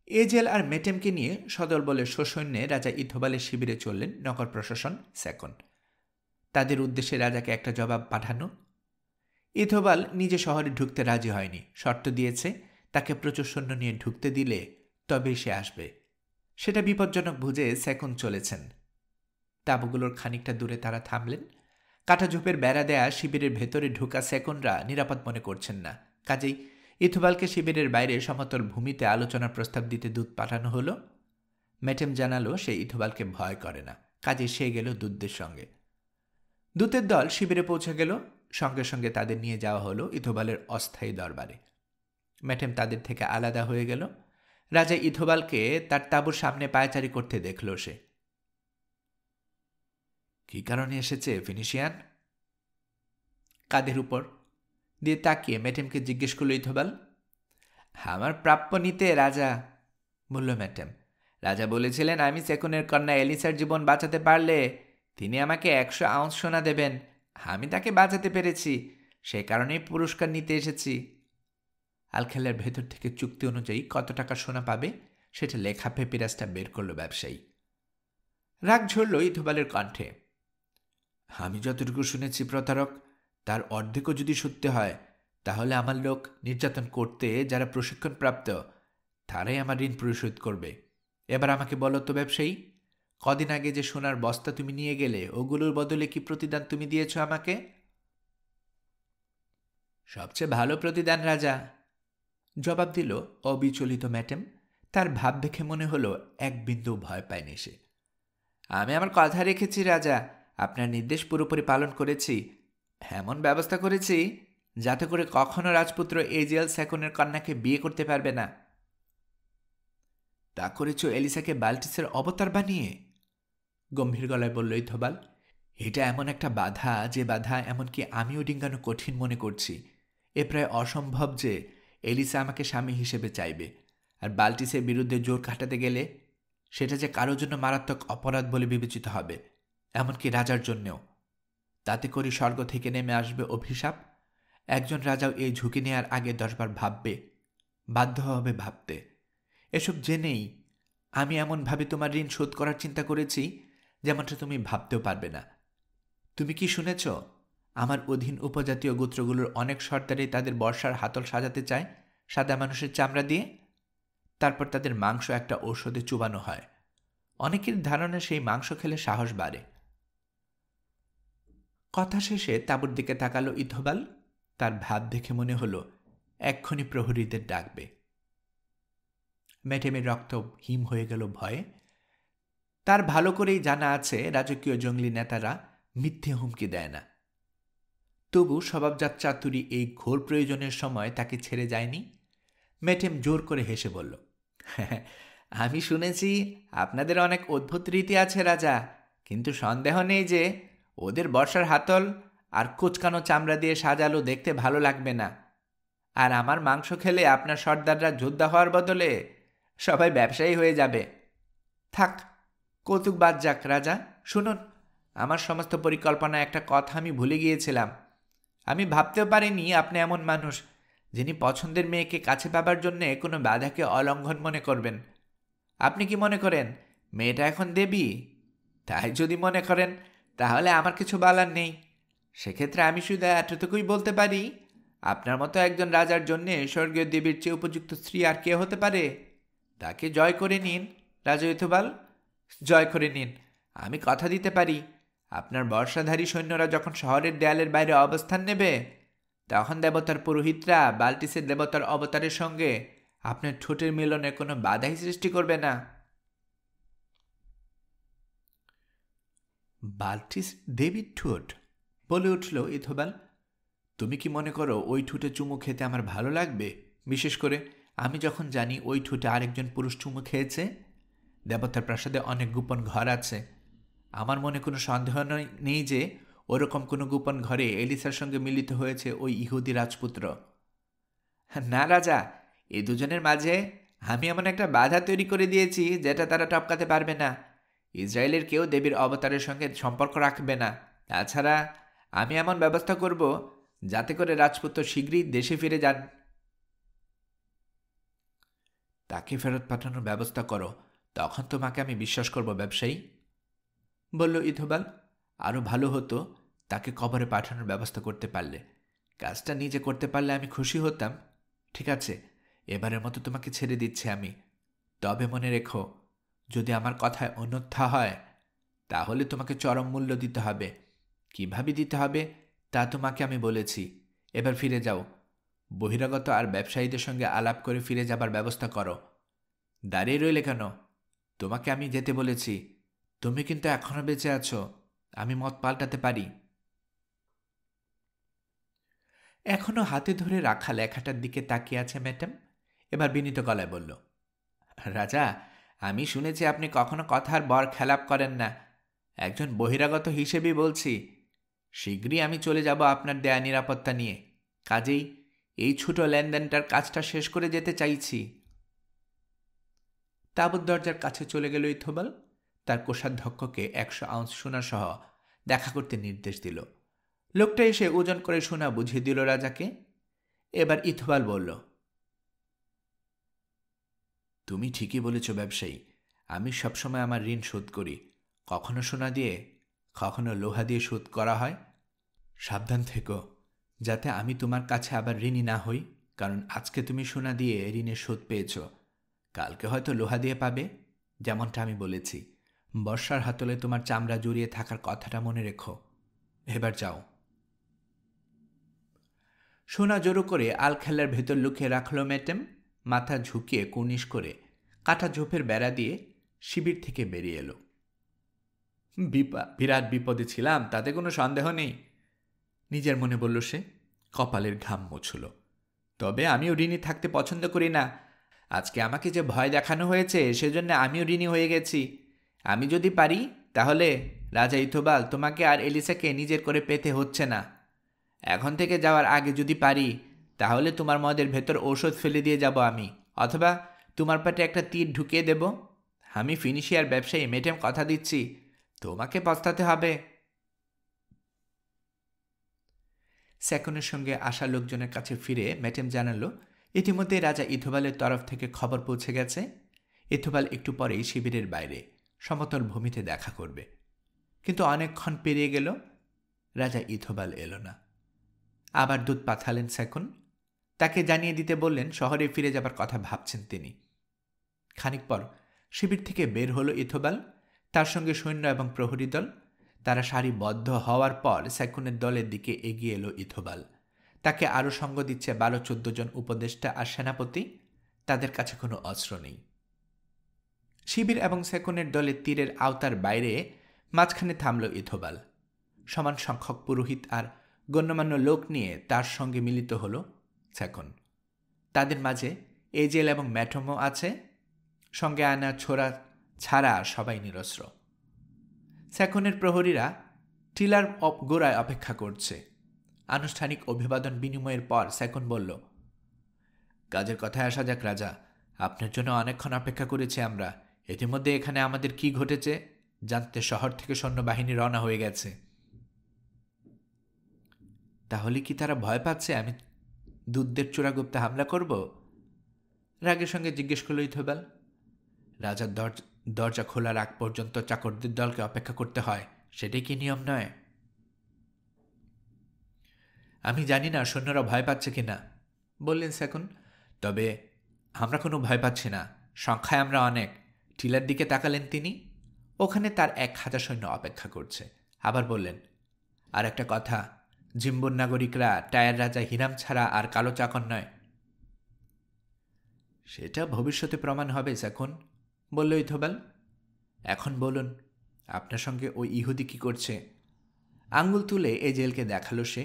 [SPEAKER 1] এজেল আর মেটেমকে নিয়ে সদলবলে সসৈন্যে রাজা ইথোবালের শিবিরে চললেন নগর প্রশাসন সেকন্ড। তাদের উদ্দেশ্যে রাজাকে একটা জবাব পাঠানো। ইথোবাল নিজে শহরে ঢুকতে রাজি হয়নি। শর্ত দিয়েছে তাকে প্রচুর সৈন্য নিয়ে ঢুকতে দিলে তবেই সে আসবে। সেটা বিপজ্জনক বুঝে সেকন্ড চলেছেন। তাঁবুগুলোর খানিকটা দূরে তারা থামলেন। কাঁটাঝোপের বেড়া দেয়া শিবিরের ভেতরে ঢুকা সেকন্ডরা নিরাপদ মনে করছেন না। কাজেই ইথোবালকে শিবিরের বাইরে সমতল ভূমিতে আলোচনার প্রস্তাব দিতে দূত পাঠানো হলো। মেটেম জানালো সে ইথোবালকে ভয় করে না। কাজে সে গেল দূতদের সঙ্গে। দূতের দল শিবিরে পৌঁছে গেল। সঙ্গে সঙ্গে তাদের নিয়ে যাওয়া হলো ইথোবালের অস্থায়ী দরবারে। মেটেম তাদের থেকে আলাদা হয়ে গেল। রাজা ইথোবালকে তার তাঁবুর সামনে পায়চারি করতে দেখল সে। কি কারণে এসেছে ফিনিশিয়ান? কাঁধের উপর দিয়ে তাকিয়ে মেটেমকে জিজ্ঞেস করল ইথোবাল। আমার প্রাপ্য নিতে রাজা, বলল মেটেম। রাজা বলেছিলেন আমি সেকনের কন্যা এলিসার জীবন বাঁচাতে পারলে তিনি আমাকে 100 আউন্স সোনা দেবেন। আমি তাকে বাঁচাতে পেরেছি, সে কারণেই পুরস্কার নিতে এসেছি। আলখেলার ভেতর থেকে চুক্তি অনুযায়ী কত টাকা সোনা পাবে সেটা লেখা পেপিরাসটা বের করল ব্যবসায়ী। রাগ ঝরল ইথোবালের কণ্ঠে। আমি যতটুকু শুনেছি প্রতারক, তার অর্ধেকও যদি সত্যি হয় তাহলে আমার লোক নির্যাতন করতে যারা প্রশিক্ষণপ্রাপ্ত তারাই আমার ঋণ পরিশোধ করবে। এবার আমাকে বলো তো ব্যবসায়ী, কদিন আগে যে সোনার বস্তা তুমি নিয়ে গেলে ওগুলোর বদলে কি প্রতিদান তুমি দিয়েছ আমাকে? সবচেয়ে ভালো প্রতিদান রাজা, জবাব দিল অবিচলিত ম্যাটেম। তার ভাব দেখে মনে হলো এক বিন্দু ভয় পায়নি সে। আমি আমার কথা রেখেছি রাজা, আপনার নির্দেশ পুরোপুরি পালন করেছি। এমন ব্যবস্থা করেছি যাতে করে কখনো রাজপুত্র এজিএল সেকনের কন্যাকে বিয়ে করতে পারবে না। তা করেছ এলিসাকে বাল্টিসের অবতার বানিয়ে? গম্ভীর গলায় বলল ইথোবাল। এটা এমন একটা বাধা, যে বাধা এমনকি আমিও ডিঙ্গানো কঠিন মনে করছি। এ প্রায় অসম্ভব যে এলিসা আমাকে স্বামী হিসেবে চাইবে, আর বাল্টিসের বিরুদ্ধে জোর খাটাতে গেলে সেটা যে কারোর জন্য মারাত্মক অপরাধ বলে বিবেচিত হবে, এমনকি রাজার জন্যেও। তাতে করে স্বর্গ থেকে নেমে আসবে অভিশাপ। একজন রাজাও এই ঝুঁকি নেওয়ার আগে 10 বার ভাববে, বাধ্য হবে ভাবতে। এসব জেনেই আমি এমনভাবে তোমার ঋণ শোধ করার চিন্তা করেছি যেমনটা তুমি ভাবতেও পারবে না। তুমি কি শুনেছ, আমার অধীন উপজাতীয় গোত্রগুলোর অনেক সর্দারই তাদের বর্ষার হাতল সাজাতে চায় সাদা মানুষের চামড়া দিয়ে। তারপর তাদের মাংস একটা ঔষধে চুবানো হয়। অনেকের ধারণা সেই মাংস খেলে সাহস বাড়ে। কথা শেষে তাঁবুর দিকে তাকালো ইথোবাল। তার ভাব দেখে মনে হলো এক্ষুনি প্রহরীদের ডাকবে। মেটেমের রক্ত হিম হয়ে গেল ভয়ে। তার ভালো করেই জানা আছে রাজকীয় জঙ্গলি নেতারা মিথ্যে হুমকি দেয় না। তবু স্বভাবজাত চাতুরী এই ঘোর প্রয়োজনের সময় তাকে ছেড়ে যায়নি। মেটেম জোর করে হেসে বলল, আমি শুনেছি আপনাদের অনেক অদ্ভুত রীতি আছে রাজা, কিন্তু সন্দেহ নেই যে ওদের বর্ষার হাতল আর কুচকানো চামড়া দিয়ে সাজালো দেখতে ভালো লাগবে না। আর আমার মাংস খেলে আপনার সর্দাররা যোদ্ধা হওয়ার বদলে সবাই ব্যবসায়ী হয়ে যাবে। থাক, কৌতুক বাদ যাক রাজা। শুনুন, আমার সমস্ত পরিকল্পনা একটা কথা আমি ভুলে গিয়েছিলাম। আমি ভাবতেও পারিনি আপনি এমন মানুষ যিনি পছন্দের মেয়েকে কাছে পাবার জন্যে কোনো বাধাকে অলঙ্ঘন মনে করবেন। আপনি কি মনে করেন মেয়েটা এখন দেবী? তাই যদি মনে করেন তাহলে আমার কিছু বলার নেই। সেক্ষেত্রে আমি শুধু এতটুকুই বলতে পারি, আপনার মতো একজন রাজার জন্যে স্বর্গীয় দেবীর চেয়ে উপযুক্ত স্ত্রী আর কে হতে পারে? তাকে জয় করে নিন রাজা ইথোবাল, জয় করে নিন। আমি কথা দিতে পারি, আপনার বর্ষাধারী সৈন্যরা যখন শহরের দেয়ালের বাইরে অবস্থান নেবে, তখন দেবতার পুরোহিতরা বাল্টিসের দেবতার অবতারের সঙ্গে আপনার ঠোঁটের মিলনে কোনো বাধাই সৃষ্টি করবে না। বাল্টিস দেবীর ঠোঁট? বলে উঠল ইথোবাল। তুমি কি মনে করো ওই ঠোঁটে চুমু খেতে আমার ভালো লাগবে? বিশেষ করে আমি যখন জানি ওই ঠোঁটে আরেকজন পুরুষ চুমু খেয়েছে। দেবতার প্রাসাদে অনেক গোপন ঘর আছে। আমার মনে কোনো সন্দেহ নেই যে ওরকম কোনো গোপন ঘরে এলিসার সঙ্গে মিলিত হয়েছে ওই ইহুদি রাজপুত্র। না রাজা, এই দুজনের মাঝে আমি এমন একটা বাধা তৈরি করে দিয়েছি যেটা তারা টপকাতে পারবে না। ইসরায়েলের কেউ দেবীর অবতারের সঙ্গে সম্পর্ক রাখবে না। তাছাড়া আমি এমন ব্যবস্থা করব যাতে করে রাজপুত্র শীঘ্রই দেশে ফিরে যান। তাকে ফেরত পাঠানোর ব্যবস্থা করো, তখন তোমাকে আমি বিশ্বাস করব ব্যবসায়ী, বলল ইথোবাল। আরও ভালো হতো তাকে কবরে পাঠানোর ব্যবস্থা করতে পারলে। কাজটা নিজে করতে পারলে আমি খুশি হতাম। ঠিক আছে, এবারের মতো তোমাকে ছেড়ে দিচ্ছি আমি। তবে মনে রেখো, যদি আমার কথায় অন্যথা হয় তাহলে তোমাকে চরম মূল্য দিতে হবে। কিভাবে দিতে হবে তা তোমাকে আমি বলেছি। এবার ফিরে যাও। বহিরাগত আর ব্যবসায়ীদের সঙ্গে আলাপ করে ফিরে যাবার ব্যবস্থা করো। দাঁড়িয়ে রইলে কেন? তোমাকে আমি যেতে বলেছি। তুমি কিন্তু এখনো বেঁচে আছো, আমি মত পাল্টাতে পারি। এখনো হাতে ধরে রাখা লেখাটার দিকে তাকিয়ে আছে ম্যাডাম। এবার বিনীত গলায় বলল, রাজা, আমি শুনেছি আপনি কখনো কথার বর খেলাপ করেন না। একজন বহিরাগত হিসেবেই বলছি, শীঘ্রই আমি চলে যাব আপনার দেয়া নিরাপত্তা নিয়ে। কাজেই এই ছোট লেনদেনটার কাজটা শেষ করে যেতে চাইছি। তাঁবুর দরজার কাছে চলে গেল ইথোবাল। তার কোষাধ্যক্ষকে 100 আউন্স সোনা সহ দেখা করতে নির্দেশ দিল। লোকটা এসে ওজন করে সোনা বুঝিয়ে দিল রাজাকে। এবার ইথোবাল বলল, তুমি ঠিকই বলেছ ব্যবসায়ী, আমি সবসময় আমার ঋণ শোধ করি। কখনো সোনা দিয়ে, কখনো লোহা দিয়ে শোধ করা হয়। সাবধান থেকো যাতে আমি তোমার কাছে আবার ঋণী না হই, কারণ আজকে তুমি সোনা দিয়ে ঋণের শোধ পেয়েছ, কালকে হয়তো লোহা দিয়ে পাবে। যেমনটা আমি বলেছি, বর্ষার হাতলে তোমার চামড়া জড়িয়ে থাকার কথাটা মনে রেখো। এবার যাও। সোনা জড়ো করে আলখেলার ভেতর লুকিয়ে রাখল ম্যাটেম। মাথা ঝুঁকিয়ে কুর্নিশ করে কাটা ঝোপের বেড়া দিয়ে শিবির থেকে বেরিয়ে এলো। বিরাট বিপদে ছিলাম, তাতে কোনো সন্দেহ নেই, নিজের মনে বলল সে। কপালের ঘাম মুছল। তবে আমিও ঋণী থাকতে পছন্দ করি না। আজকে আমাকে যে ভয় দেখানো হয়েছে সেজন্য আমিও ঋণী হয়ে গেছি। আমি যদি পারি তাহলে রাজা ইথোবাল তোমাকে আর এলিসাকে নিজের করে পেতে হচ্ছে না। এখন থেকে যাওয়ার আগে যদি পারি তাহলে তোমার মদের ভেতর ঔষধ ফেলে দিয়ে যাব আমি, অথবা তোমার পেটে একটা তীর ঢুকিয়ে দেব। আমি ফিনিশিয়ার ব্যবসায়ী মেটেম, কথা দিচ্ছি তোমাকে পস্তাতে হবে। সেকনের সঙ্গে আসা লোকজনের কাছে ফিরে ম্যাটেম জানালো ইতিমধ্যে রাজা ইথোবালের তরফ থেকে খবর পৌঁছে গেছে। ইথোবাল একটু পরেই শিবিরের বাইরে সমতল ভূমিতে দেখা করবে। কিন্তু অনেকক্ষণ পেরিয়ে গেল, রাজা ইথোবাল এলো না। আবার দূত পাঠালেন সেকন। তাকে জানিয়ে দিতে বললেন শহরে ফিরে যাবার কথা ভাবছেন তিনি। খানিক পর শিবির থেকে বের হলো ইথোবাল, তার সঙ্গে সৈন্য এবং প্রহরী দল। তারা সারিবদ্ধ হওয়ার পর সেকনের দলের দিকে এগিয়ে এলো ইথোবাল। তাকে আরও সঙ্গ দিচ্ছে 12-14 জন উপদেষ্টা আর সেনাপতি। তাদের কাছে কোনো অস্ত্র নেই। শিবির এবং সেকনের দলের তীরের আওতার বাইরে মাঝখানে থামল ইথোবাল। সমান সংখ্যক পুরোহিত আর গণ্যমান্য লোক নিয়ে তার সঙ্গে মিলিত হল সেকন। তাদের মাঝে এজেল এবং ম্যাটমো আছে। সঙ্গে আনা ছোড়া ছাড়া সবাই নিরস্ত্র। সেকনের প্রহরীরা টিলার গোড়ায় অপেক্ষা করছে। আনুষ্ঠানিক অভিবাদন বিনিময়ের পর সেকন বলল, কাজের কথায় আসা যাক রাজা। আপনার জন্য অনেকক্ষণ অপেক্ষা করেছি আমরা। ইতিমধ্যে এখানে আমাদের কি ঘটেছে জানতে শহর থেকে সৈন্যবাহিনী রওনা হয়ে গেছে। তাহলে কি তারা ভয় পাচ্ছে আমি দূতদের চোরাগুপ্তে হামলা করব? রাগের সঙ্গে জিজ্ঞেস করল ইথোবাল। রাজার দরজা খোলার আগ পর্যন্ত চাকরদের দলকে অপেক্ষা করতে হয়, সেটাই কি নিয়ম নয়? আমি জানি না সৈন্যরা ভয় পাচ্ছে কিনা, বললেন সেকন। তবে আমরা কোনো ভয় পাচ্ছি না, সংখ্যায় আমরা অনেক। টিলার দিকে তাকালেন তিনি। ওখানে তার 1000 সৈন্য অপেক্ষা করছে। আবার বললেন, আর একটা কথা, জিম্বুর নাগরিকরা টায়ার রাজা হিরাম ছাড়া আর কালো চাকর নয়। সেটা ভবিষ্যতে প্রমাণ হবে সেকন, বলল ইথোবাল। এখন বলুন, আপনার সঙ্গে ওই ইহুদি কি করছে? আঙ্গুল তুলে এজেলকে দেখালো সে।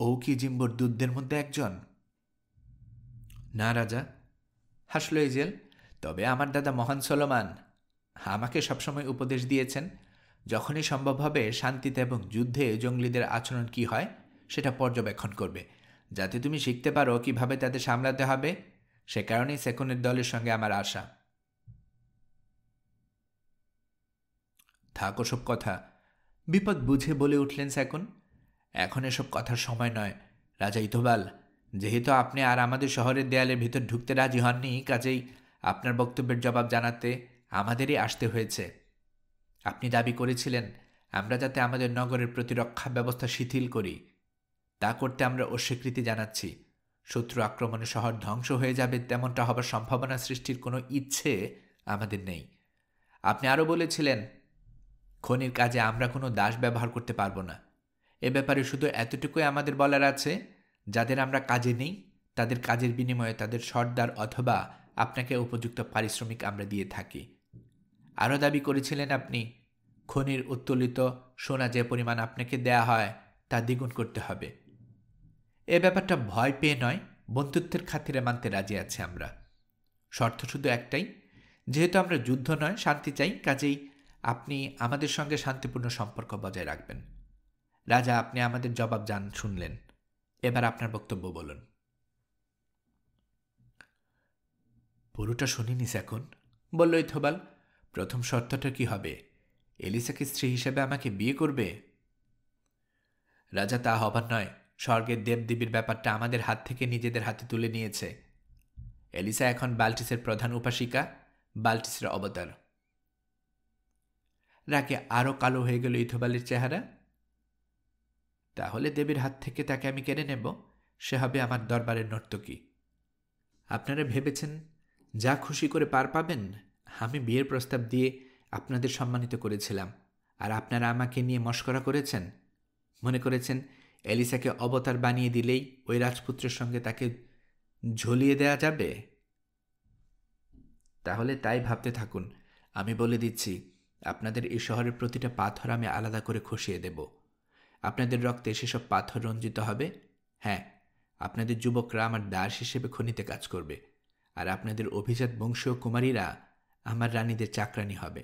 [SPEAKER 1] ও কি জিম্বুর দূতদের মধ্যে একজন? না রাজা, হাসল এজেল। তবে আমার দাদা মহান সলোমান আমাকে সবসময় উপদেশ দিয়েছেন, যখনই সম্ভব হবে শান্তিতে এবং যুদ্ধে জঙ্গলিদের আচরণ কি হয় সেটা পর্যবেক্ষণ করবে, যাতে তুমি শিখতে পারো কিভাবে তাদের সামলাতে হবে। সে কারণেই সেকনের দলের সঙ্গে আমার আশা। থাক ওসব কথা, বিপদ বুঝে বলে উঠলেন সেকন। এখন এসব কথার সময় নয় রাজা ইথোবাল। যেহেতু আপনি আর আমাদের শহরের দেয়ালের ভিতর ঢুকতে রাজি হননি, কাজেই আপনার বক্তব্যের জবাব জানাতে আমাদেরই আসতে হয়েছে। আপনি দাবি করেছিলেন আমরা যাতে আমাদের নগরের প্রতিরক্ষা ব্যবস্থা শিথিল করি। তা করতে আমরা অস্বীকৃতি জানাচ্ছি। শত্রু আক্রমণে শহর ধ্বংস হয়ে যাবে তেমনটা হবার সম্ভাবনা সৃষ্টির কোনো ইচ্ছে আমাদের নেই। আপনি আরও বলেছিলেন খনির কাজে আমরা কোনো দাস ব্যবহার করতে পারবো না। এ ব্যাপারে শুধু এতটুকুই আমাদের বলার আছে, যাদের আমরা কাজে নেই তাদের কাজের বিনিময়ে তাদের সর্দার অথবা আপনাকে উপযুক্ত পারিশ্রমিক আমরা দিয়ে থাকি। আরও দাবি করেছিলেন আপনি খনির উত্তোলিত সোনা যে পরিমাণ আপনাকে দেয়া হয় তা দ্বিগুণ করতে হবে। এ ব্যাপারটা ভয় পেয়ে নয়, বন্ধুত্বের খাতিরে মানতে রাজি আছি আমরা। শর্ত শুধু একটাই, যেহেতু আমরা যুদ্ধ নয় শান্তি চাই, কাজেই আপনি আমাদের সঙ্গে শান্তিপূর্ণ সম্পর্ক বজায় রাখবেন। রাজা, আপনি আমাদের জবাব শুনলেন, এবার আপনার বক্তব্য বলুন। পুরোটা শুনিনি সেকন, বলল ইথোবাল। প্রথম শর্তটা কি হবে? এলিসাকে স্ত্রী হিসেবে আমাকে বিয়ে করবে? রাজা, তা হবার নয়। স্বর্গের দেবদেবীর ব্যাপারটা আমাদের হাত থেকে নিজেদের হাতে তুলে নিয়েছে। এলিসা এখন বাল্টিসের প্রধান উপাসিকা, বাল্টিসের অবতার। রাগে আরও কালো হয়ে গেল ইথোবালের চেহারা। তাহলে দেবীর হাত থেকে তাকে আমি কেড়ে নেব, সে হবে আমার দরবারের নর্তকী। আপনারা ভেবেছেন যা খুশি করে পার পাবেন? আমি বিয়ের প্রস্তাব দিয়ে আপনাদের সম্মানিত করেছিলাম, আর আপনারা আমাকে নিয়ে মশকরা করেছেন। মনে করেছেন এলিসাকে অবতার বানিয়ে দিলেই ওই রাজপুত্রের সঙ্গে তাকে ঝুলিয়ে দেয়া যাবে? তাহলে তাই ভাবতে থাকুন। আমি বলে দিচ্ছি, আপনাদের এই শহরের প্রতিটা পাথর আমি আলাদা করে খসিয়ে দেব। আপনাদের রক্তে সেসব পাথর রঞ্জিত হবে। হ্যাঁ, আপনাদের যুবকরা আমার দাস হিসেবে খনিতে কাজ করবে, আর আপনাদের অভিজাত বংশীয় কুমারীরা আমার রানীদের চাকরানি হবে।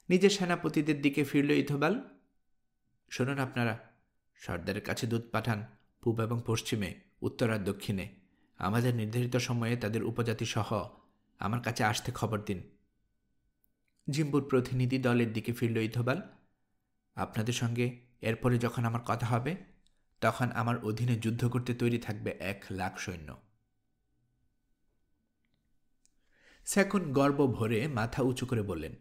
[SPEAKER 1] নিজের সেনাপতিদের দিকে ফিরল ইথোবাল। শুনুন আপনারা, সর্দারের কাছে দূত পাঠান পূব এবং পশ্চিমে, উত্তর আর দক্ষিণে। আমাদের নির্ধারিত সময়ে তাদের উপজাতি সহ আমার কাছে আসতে খবর দিন। জিম্বুর প্রতিনিধি দলের দিকে ফিরল ইথোবাল। আপনাদের সঙ্গে এরপরে যখন আমার কথা হবে, তখন আমার অধীনে যুদ্ধ করতে তৈরি থাকবে 1,00,000 সৈন্য। সেকুন গর্ব ভরে মাথা উঁচু করে বললেন,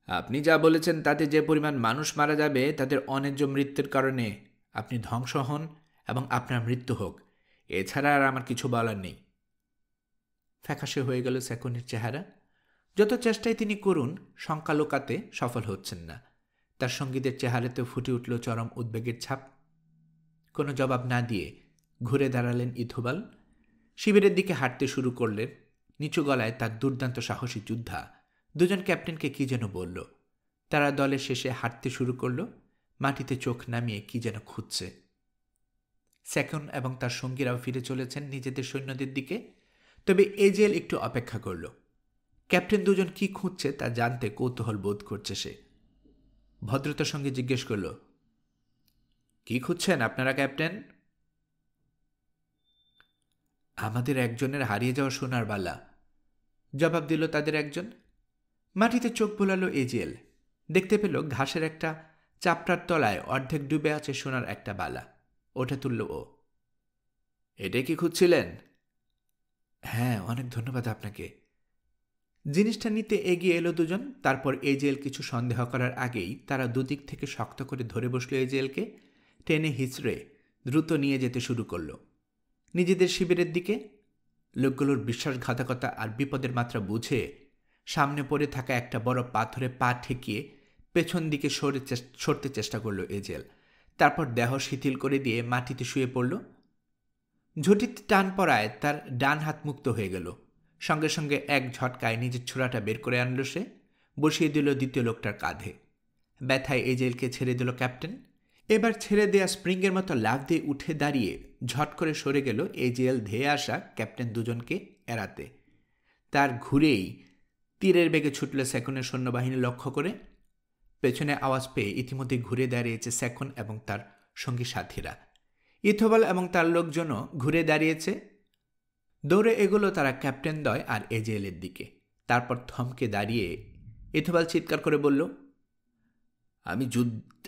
[SPEAKER 1] আপনি যা বলেছেন তাতে যে পরিমাণ মানুষ মারা যাবে, তাদের অন্যায্য মৃত্যুর কারণে আপনি ধ্বংস হন এবং আপনার মৃত্যু হোক, এছাড়া আর আমার কিছু বলার নেই। ফ্যাকাশে হয়ে গেল সেকুনের চেহারা। যত চেষ্টাই তিনি করুন, শঙ্কা লোকাতে সফল হচ্ছেন না। তার সঙ্গীদের চেহারাতেও ফুটে উঠল চরম উদ্বেগের ছাপ। কোনো জবাব না দিয়ে ঘুরে দাঁড়ালেন ইথোবাল। শিবিরের দিকে হাঁটতে শুরু করলেন। নিচু গলায় তার দুর্দান্ত সাহসী যোদ্ধা দুজন ক্যাপ্টেনকে কি যেন বলল। তারা দলের শেষে হাঁটতে শুরু করল, মাটিতে চোখ নামিয়ে কি যেন খুঁজছে। সেকুন এবং তার সঙ্গীরাও ফিরে চলেছেন নিজেদের সৈন্যদের দিকে। তবে এজেল একটু অপেক্ষা করল। ক্যাপ্টেন দুজন কি খুঁজছে তা জানতে কৌতূহল বোধ করছে সে। ভদ্রতার সঙ্গে জিজ্ঞেস করল, কি খুঁজছেন আপনারা ক্যাপ্টেন? আমাদের একজনের হারিয়ে যাওয়া সোনার বালা, জবাব দিল তাদের একজন। মাটিতে চোখ বোলালো এজেল। দেখতে পেল ঘাসের একটা চাপড়ার তলায় অর্ধেক ডুবে আছে সোনার একটা বালা। ওটা তুলল ও। এটাই কি খুঁজছিলেন? হ্যাঁ, অনেক ধন্যবাদ আপনাকে। জিনিসটা নিতে এগিয়ে এলো দুজন। তারপর এজেল কিছু সন্দেহ করার আগেই তারা দুদিক থেকে শক্ত করে ধরে বসলো এজেলকে। টেনে হিচড়ে দ্রুত নিয়ে যেতে শুরু করল নিজেদের শিবিরের দিকে। লোকগুলোর বিশ্বাসঘাতকতা আর বিপদের মাত্রা বুঝে সামনে পড়ে থাকা একটা বড় পাথরে পা ঠেকিয়ে পেছন দিকে সরতে চেষ্টা করল এজেল। তারপর দেহ শিথিল করে দিয়ে মাটিতে শুয়ে পড়ল। ঝটিতে টান পড়ায় তার ডান হাত মুক্ত হয়ে গেল। সঙ্গে সঙ্গে এক ঝটকায় নিজের ছোড়াটা বের করে আনল সে, বসিয়ে দিল দ্বিতীয় লোকটার কাঁধে। ব্যথায় এজেলকে ছেড়ে দিল ক্যাপ্টেন। এবার ছেড়ে দেয়া স্প্রিংয়ের মতো লাফ দিয়ে উঠে দাঁড়িয়ে ঝট করে সরে গেল এজেল ধেয়ে আসা ক্যাপ্টেন দুজনকে এড়াতে। তার ঘুরেই তীরের বেগে ছুটল সেকুনের সৈন্যবাহিনী লক্ষ্য করে। পেছনে আওয়াজ পেয়ে ইতিমধ্যে ঘুরে দাঁড়িয়েছে সেকুন এবং তার সঙ্গী সাথীরা। ইথোবাল এবং তার লোকজনও ঘুরে দাঁড়িয়েছে। দৌড়ে এগুলো তারা ক্যাপ্টেন দ্বয় আর এজেলের দিকে। তারপর থমকে দাঁড়িয়ে ইথোবাল চিৎকার করে বলল,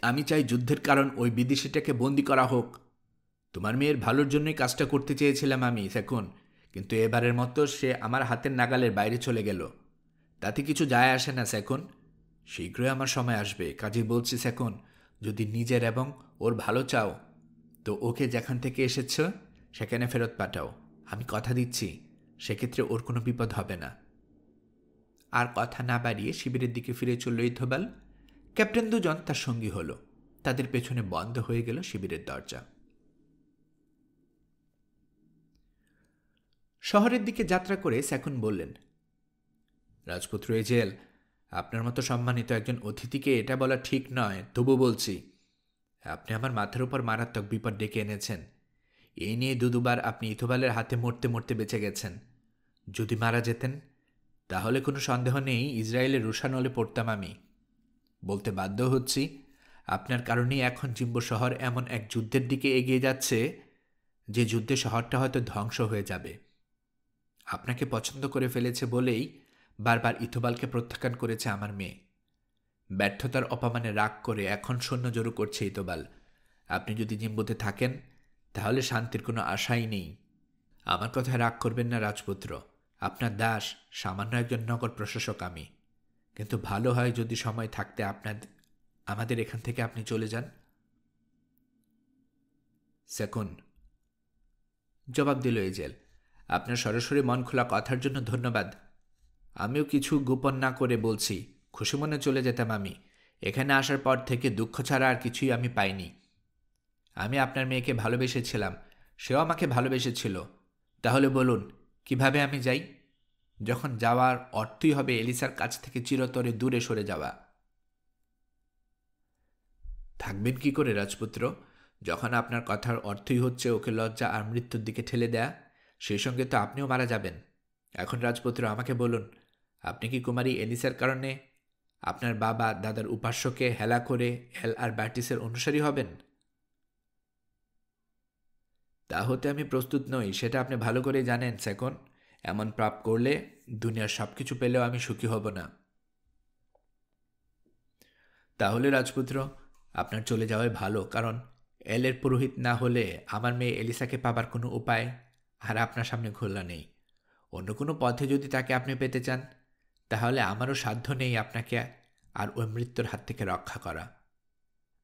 [SPEAKER 1] আমি চাই যুদ্ধের কারণ ওই বিদেশিটাকে বন্দি করা হোক। তোমার মেয়ের ভালোর জন্যই কাজটা করতে চেয়েছিলাম আমি সেকুন, কিন্তু এবারের মতো সে আমার হাতের নাগালের বাইরে চলে গেল। তাতে কিছু যায় আসে না সেকুন। শীঘ্রই আমার সময় আসবে। কাজেই বলছি সেকুন, যদি নিজের এবং ওর ভালো চাও তো ওকে যেখান থেকে এসেছ সেখানে ফেরত পাঠাও। আমি কথা দিচ্ছি সেক্ষেত্রে ওর কোনো বিপদ হবে না। আর কথা না বাড়িয়ে শিবিরের দিকে ফিরে চলল ইথোবাল। ক্যাপ্টেন দুজন তার সঙ্গী হল। তাদের পেছনে বন্ধ হয়ে গেল শিবিরের দরজা। শহরের দিকে যাত্রা করে সেকুন বললেন, রাজপুত্র এজেল, আপনার মতো সম্মানিত একজন অতিথিকে এটা বলা ঠিক নয়, তবু বলছি, আপনি আমার মাথার উপর মারাত্মক বিপদ ডেকে এনেছেন। এই নিয়ে দুবার আপনি ইথোবালের হাতে মরতে মরতে বেঁচে গেছেন। যদি মারা যেতেন তাহলে কোনো সন্দেহ নেই ইসরায়েলের রোষানলে পড়তাম আমি। বলতে বাধ্য হচ্ছি, আপনার কারণেই এখন জিম্বো শহর এমন এক যুদ্ধের দিকে এগিয়ে যাচ্ছে যে যুদ্ধে শহরটা হয়তো ধ্বংস হয়ে যাবে। আপনাকে পছন্দ করে ফেলেছে বলেই বারবার ইথোবালকে প্রত্যাখ্যান করেছে আমার মেয়ে। ব্যর্থতার অপমানে রাগ করে এখন সৈন্য জড়ো করছে ইথোবাল। আপনি যদি জিম্বোতে থাকেন তাহলে শান্তির কোনো আশাই নেই। আমার কথায় রাগ করবেন না রাজপুত্র। আপনার দাস সামান্য একজন নগর প্রশাসক আমি, কিন্তু ভালো হয় যদি সময় থাকতে আমাদের এখান থেকে আপনি চলে যান। সেকুন, জবাব দিল এজেল, আপনার সরাসরি মন খোলা কথার জন্য ধন্যবাদ। আমিও কিছু গোপন না করে বলছি, খুশি মনে চলে যেতাম আমি। এখানে আসার পর থেকে দুঃখ ছাড়া আর কিছুই আমি পাইনি। আমি আপনার মেয়েকে ভালোবেসেছিলাম, সেও আমাকে ভালোবেসেছিল। তাহলে বলুন, কিভাবে আমি যাই? যখন যাওয়ার অর্থই হবে এলিসার কাছ থেকে চিরতরে দূরে সরে যাওয়া। থাকবেন কি করে রাজপুত্র, যখন আপনার কথার অর্থই হচ্ছে ওকে লজ্জা আর মৃত্যুর দিকে ঠেলে দেয়া? সেই সঙ্গে তো আপনিও মারা যাবেন। এখন রাজপুত্র, আমাকে বলুন, আপনি কি কুমারী এলিসার কারণে আপনার বাবা দাদার উপাস্যকে হেলা করে এল আর ব্যাটিসের অনুসারী হবেন? তা হতে আমি প্রস্তুত নই, সেটা আপনি ভালো করেই জানেন সেকন। এমন পাপ করলে দুনিয়ার সব কিছু পেলেও আমি সুখী হব না। তাহলে রাজপুত্র, আপনার চলে যাওয়াই ভালো, কারণ এলের পুরোহিত না হলে আমার মেয়ে এলিসাকে পাবার কোনো উপায় আর আপনার সামনে খোলা নেই। অন্য কোনো পথে যদি তাকে আপনি পেতে চান, তাহলে আমারও সাধ্য নেই আপনাকে আর ওই মৃত্যুর হাত থেকে রক্ষা করা।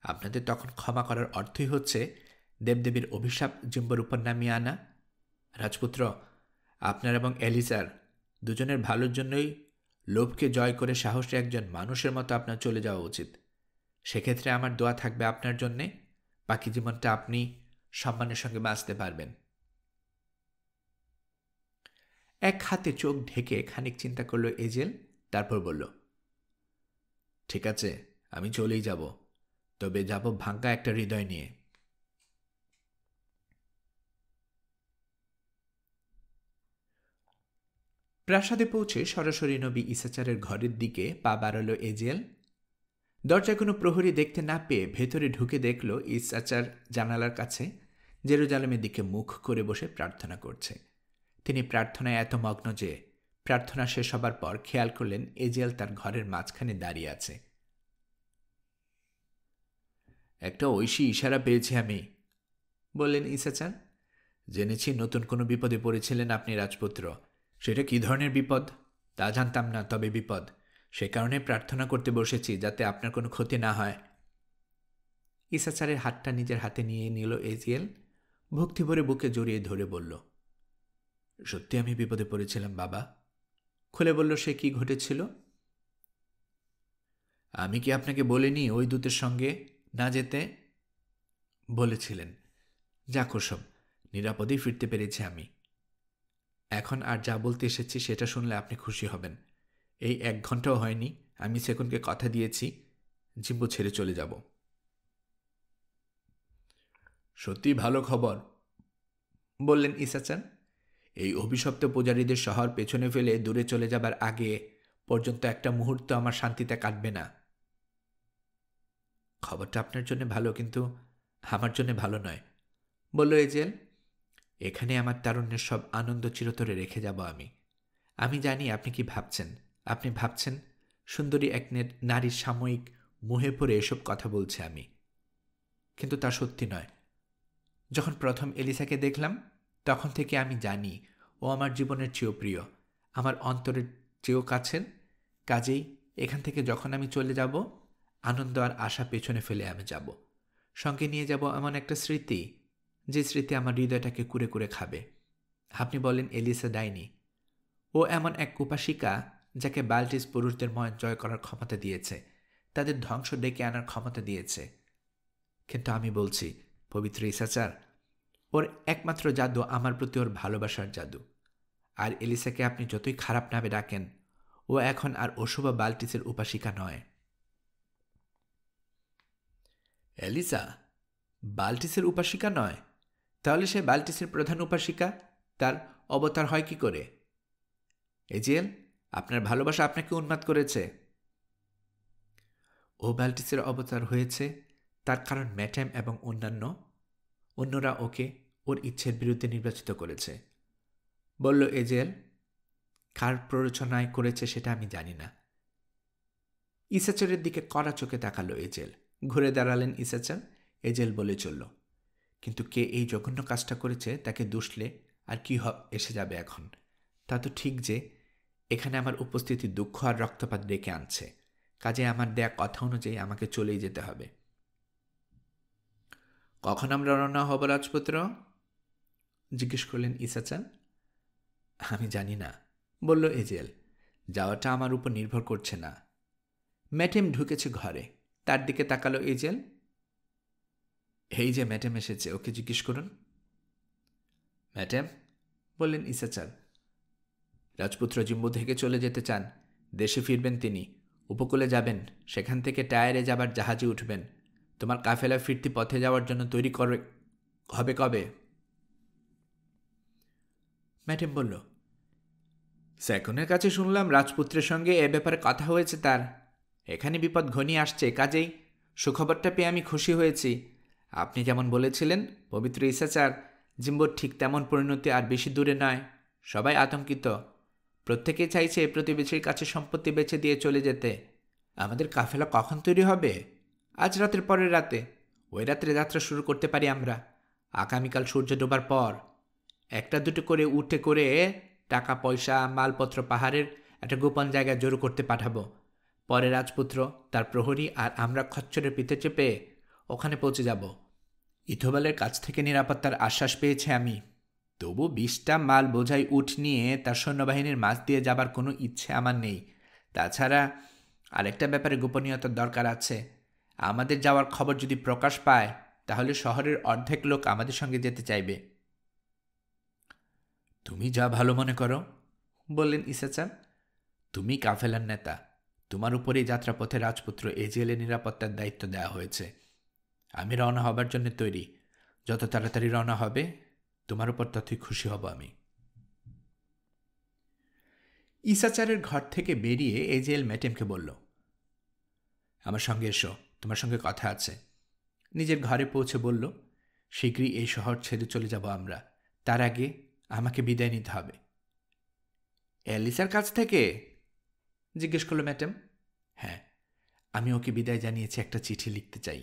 [SPEAKER 1] আপনাদের তখন ক্ষমা করার অর্থই হচ্ছে দেবদেবীর অভিশাপ জিম্বর উপর নামিয়ে আনা। রাজপুত্র, আপনার এবং এলিসার দুজনের ভালোর জন্যই লোভকে জয় করে সাহসী একজন মানুষের মতো আপনার চলে যাওয়া উচিত। সেক্ষেত্রে আমার দোয়া থাকবে আপনার জন্যে, বাকি জীবনটা আপনি সম্মানের সঙ্গে বাঁচতে পারবেন। এক হাতে চোখ ঢেকে খানিক চিন্তা করল এজেল, তারপর বলল, ঠিক আছে, আমি চলেই যাব, তবে যাব ভাঙ্গা একটা হৃদয় নিয়ে। প্রাসাদে পৌঁছে সরাসরি নবী ইসাচারের ঘরের দিকে পা বাড়াল এজেল। দরজায় কোনো প্রহরী দেখতে না পেয়ে ভেতরে ঢুকে দেখল ইসাচার জানালার কাছে জেরুজালেমের দিকে মুখ করে বসে প্রার্থনা করছে। তিনি প্রার্থনায় এত মগ্ন যে প্রার্থনা শেষ হবার পর খেয়াল করলেন এজেল তার ঘরের মাঝখানে দাঁড়িয়ে আছে। একটা ঐশী ইশারা পেয়েছি আমি, বললেন ইসাচার। জেনেছি নতুন কোনো বিপদে পড়েছিলেন আপনি রাজপুত্র। সেটা কী ধরনের বিপদ তা জানতাম না, তবে বিপদ। সে কারণে প্রার্থনা করতে বসেছি, যাতে আপনার কোনো ক্ষতি না হয়। ইসাচারের হাতটা নিজের হাতে নিয়ে নিল এজিয়েল, ভক্তি ভরে বুকে জড়িয়ে ধরে বলল, সত্যি আমি বিপদে পড়েছিলাম বাবা। খুলে বলল সে কি ঘটেছিল। আমি কি আপনাকে বলিনি ওই দূতের সঙ্গে না যেতে? বলেছিলেন। যাক ওসব, নিরাপদেই ফিরতে পেরেছি আমি। এখন আর যা বলতে এসেছি সেটা শুনলে আপনি খুশি হবেন। এই 1 ঘন্টাও হয়নি আমি সেকনকে কথা দিয়েছি জিম্বো ছেড়ে চলে যাব। সত্যি ভালো খবর, বললেন ইসাচান। এই অভিশপ্ত পূজারীদের শহর পেছনে ফেলে দূরে চলে যাবার আগে পর্যন্ত একটা মুহূর্ত আমার শান্তিতে কাটবে না। খবরটা আপনার জন্য ভালো, কিন্তু আমার জন্য ভালো নয়, বলল এজেল। এখানে আমার তারুণ্যের সব আনন্দ চিরতরে রেখে যাব আমি। আমি জানি আপনি কি ভাবছেন। আপনি ভাবছেন সুন্দরী এক নারীর সাময়িক মোহে পড়ে এসব কথা বলছে আমি, কিন্তু তা সত্যি নয়। যখন প্রথম এলিসাকে দেখলাম তখন থেকে আমি জানি ও আমার জীবনের চেয়েও প্রিয়, আমার অন্তরের চেয়েও কাছের। কাজেই এখান থেকে যখন আমি চলে যাব, আনন্দ আর আশা পেছনে ফেলে আমি যাব। সঙ্গে নিয়ে যাব এমন একটা স্মৃতি, যে স্মৃতি আমার হৃদয়টাকে কুরে কুরে খাবে। আপনি বলেন এলিসা ডাইনি। ও এমন এক উপাসিকা যাকে বাল্টিস পুরুষদের মন জয় করার ক্ষমতা দিয়েছে, তাদের ধ্বংস ডেকে আনার ক্ষমতা দিয়েছে। কিন্তু আমি বলছি, পবিত্র ইসাচার, ওর একমাত্র জাদু আমার প্রতি ওর ভালোবাসার জাদু। আর এলিসাকে আপনি যতই খারাপ নামে ডাকেন, ও এখন আর অশুভ বাল্টিসের উপাসিকা নয়। এলিসা বাল্টিসের উপাসিকা নয়? তাহলে সে বাল্টিসের প্রধান উপাসিকা। তার অবতার হয় কি করে? এজিয়েল, আপনার ভালোবাসা আপনাকে উন্মাদ করেছে। ও বাল্টিসের অবতার হয়েছে তার কারণ ম্যাটেম এবং অন্যরা ওকে ওর ইচ্ছের বিরুদ্ধে নির্বাচিত করেছে, বলল এজেল। কার প্ররোচনায় করেছে সেটা আমি জানি না। ইসাচারের দিকে কড়া চোখে তাকালো এজেল। ঘুরে দাঁড়ালেন ইসাচার। এজেল বলে চলল, কিন্তু কে এই জঘন্য কাজটা করেছে তাকে দুষলে আর কি এসে যাবে এখন? তা তো ঠিক যে এখানে আমার উপস্থিতি দুঃখ আর রক্তপাত ডেকে আনছে। কাজে আমার দেয়া কথা অনুযায়ী আমাকে চলেই যেতে হবে। কখন আমরা রওনা হব রাজপুত্র? জিজ্ঞেস করলেন ইসাচান। আমি জানি না, বলল এজেল। যাওয়াটা আমার উপর নির্ভর করছে না। ম্যাটেম ঢুকেছে ঘরে, তার দিকে তাকালো এজেল। এই যে ম্যাটেম এসেছে, ওকে জিজ্ঞেস করুন। ম্যাটেম, বললেন ইসাচার। রাজপুত্র জিম্বু থেকে চলে যেতে চান। দেশে ফিরবেন তিনি, উপকূলে যাবেন, সেখান থেকে টায়ারে যাবার জাহাজে উঠবেন। তোমার কাফেলা ফিরতি পথে যাওয়ার জন্য তৈরি করে হবে কবে? ম্যাডাম বলল, স্যাকনের কাছে শুনলাম রাজপুত্রের সঙ্গে এ ব্যাপারে কথা হয়েছে তার। এখানে বিপদ ঘনিয়ে আসছে, কাজেই সুখবরটা পেয়ে আমি খুশি হয়েছি। আপনি যেমন বলেছিলেন পবিত্র ঈসাচার, জিম্বোর ঠিক তেমন পরিণতি আর বেশি দূরে নয়। সবাই আতঙ্কিত, প্রত্যেকেই চাইছে প্রতিবেশীর কাছে সম্পত্তি বেচে দিয়ে চলে যেতে। আমাদের কাফেলা কখন তৈরি হবে? আজ রাতের পরের রাতে। ওই রাত্রে যাত্রা শুরু করতে পারি আমরা। আগামীকাল সূর্য ডোবার পর একটা দুটো করে উঠে করে টাকা পয়সা মালপত্র পাহাড়ের একটা গোপন জায়গায় জড়ো করতে পাঠাবো। পরে রাজপুত্র, তার প্রহরী আর আমরা খচ্চরের পিঠে চেপে ওখানে পৌঁছে যাব। ইথোবালের কাছ থেকে নিরাপত্তার আশ্বাস পেয়েছে আমি। তবু 20টা মাল বোঝাই উঠ নিয়ে তার সৈন্যবাহিনীর মাঝ দিয়ে যাবার কোনো ইচ্ছে আমার নেই। তাছাড়া আরেকটা ব্যাপারে গোপনীয়তার দরকার আছে। আমাদের যাওয়ার খবর যদি প্রকাশ পায়, তাহলে শহরের অর্ধেক লোক আমাদের সঙ্গে যেতে চাইবে। তুমি যা ভালো মনে করো, বললেন ঈসাচান। তুমি কাফেলার নেতা, তোমার উপরেই যাত্রাপথে রাজপুত্র এজিএলের নিরাপত্তার দায়িত্ব দেওয়া হয়েছে। আমি রওনা হবার জন্য তৈরি। যত তাড়াতাড়ি রওনা হবে তোমার উপর ততই খুশি হব আমি। ঈসাচারের ঘর থেকে বেরিয়ে এজিএল ম্যাটেমকে বলল, আমার সঙ্গে এসো, তোমার সঙ্গে কথা আছে। নিজের ঘরে পৌঁছে বলল, শীঘ্রই এই শহর ছেড়ে চলে যাব আমরা। তার আগে আমাকে বিদায় নিতে হবে। এলিসার কাছ থেকে? জিজ্ঞেস করল ম্যাডাম। হ্যাঁ, আমি ওকে বিদায় জানিয়েছি, একটা চিঠি লিখতে চাই।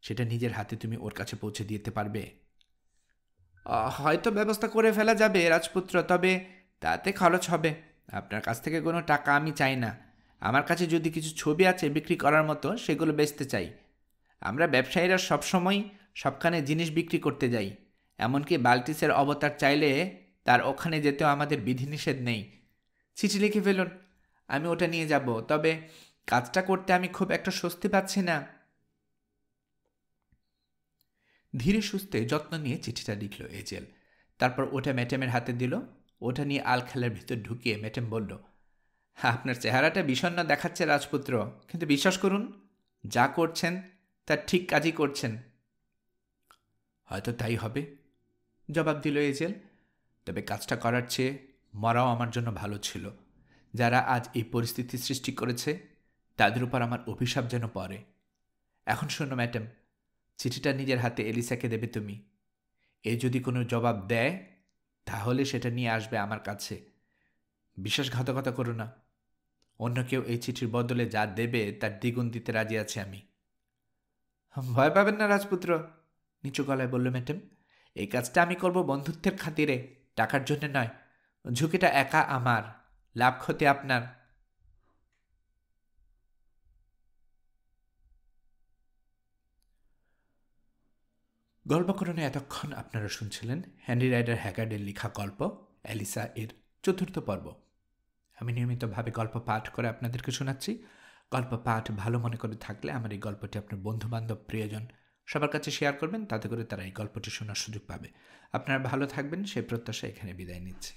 [SPEAKER 1] সেটা নিজের হাতে তুমি ওর কাছে পৌঁছে দিতে পারবে? হয়তো ব্যবস্থা করে ফেলা যাবে রাজপুত্র, তবে তাতে খরচ হবে। আপনার কাছ থেকে কোনো টাকা আমি চাই না। আমার কাছে যদি কিছু ছবি আছে বিক্রি করার মতো, সেগুলো বেচতে চাই। আমরা ব্যবসায়ীরা সবসময় সবখানে জিনিস বিক্রি করতে যাই। এমনকি বাল্টিসের অবতার চাইলে তার ওখানে যেতেও আমাদের বিধিনিষেধ নেই। চিঠি লিখে ফেলুন, আমি ওটা নিয়ে যাব। তবে কাজটা করতে আমি খুব একটা স্বস্তি পাচ্ছি না। ধীরে সুস্থে যত্ন নিয়ে চিঠিটা লিখল এজেল। তারপর ওটা ম্যাটেমের হাতে দিল। ওটা নিয়ে আলখালের ভিতর ঢুকিয়ে ম্যাটেম বলল, আপনার চেহারাটা বিষণ্ণ দেখাচ্ছে রাজপুত্র, কিন্তু বিশ্বাস করুন, যা করছেন তার ঠিক কাজই করছেন। হয়তো তাই হবে, জবাব দিল এজেল। তবে কাজটা করার চেয়ে মরাও আমার জন্য ভালো ছিল। যারা আজ এই পরিস্থিতি সৃষ্টি করেছে, তাদের উপর আমার অভিশাপ যেন পড়ে। এখন শোনো ম্যাডাম, চিঠিটা নিজের হাতে এলিসাকে দেবে তুমি। এ যদি কোনো জবাব দেয়, তাহলে সেটা নিয়ে আসবে আমার কাছে। বিশ্বাসঘাতকতা করো না। অন্য কেউ এই চিঠির বদলে যা দেবে তার দ্বিগুণ দিতে রাজি আছে আমি। ভয় পাবেন না রাজপুত্র, নিচু গলায় বলল ম্যাডাম। এই কাজটা আমি করব বন্ধুত্বের খাতিরে, টাকার জন্য নয়। ঝুঁকিটা একা আমার, লাভ ক্ষতি আপনার। গল্পকরণে এতক্ষণ আপনারা শুনছিলেন হেনরি রাইডার হ্যাগার্ডের লেখা গল্প এলিসা এর 4র্থ পর্ব। আমি নিয়মিতভাবে গল্প পাঠ করে আপনাদেরকে শোনাচ্ছি। গল্প পাঠ ভালো মনে করে থাকলে আমার এই গল্পটি আপনার বন্ধুবান্ধব প্রিয়জন সবার কাছে শেয়ার করবেন, তাতে করে তারা এই গল্পটি শোনার সুযোগ পাবে। আপনারা ভালো থাকবেন সেই প্রত্যাশা এখানে বিদায় নিচ্ছি।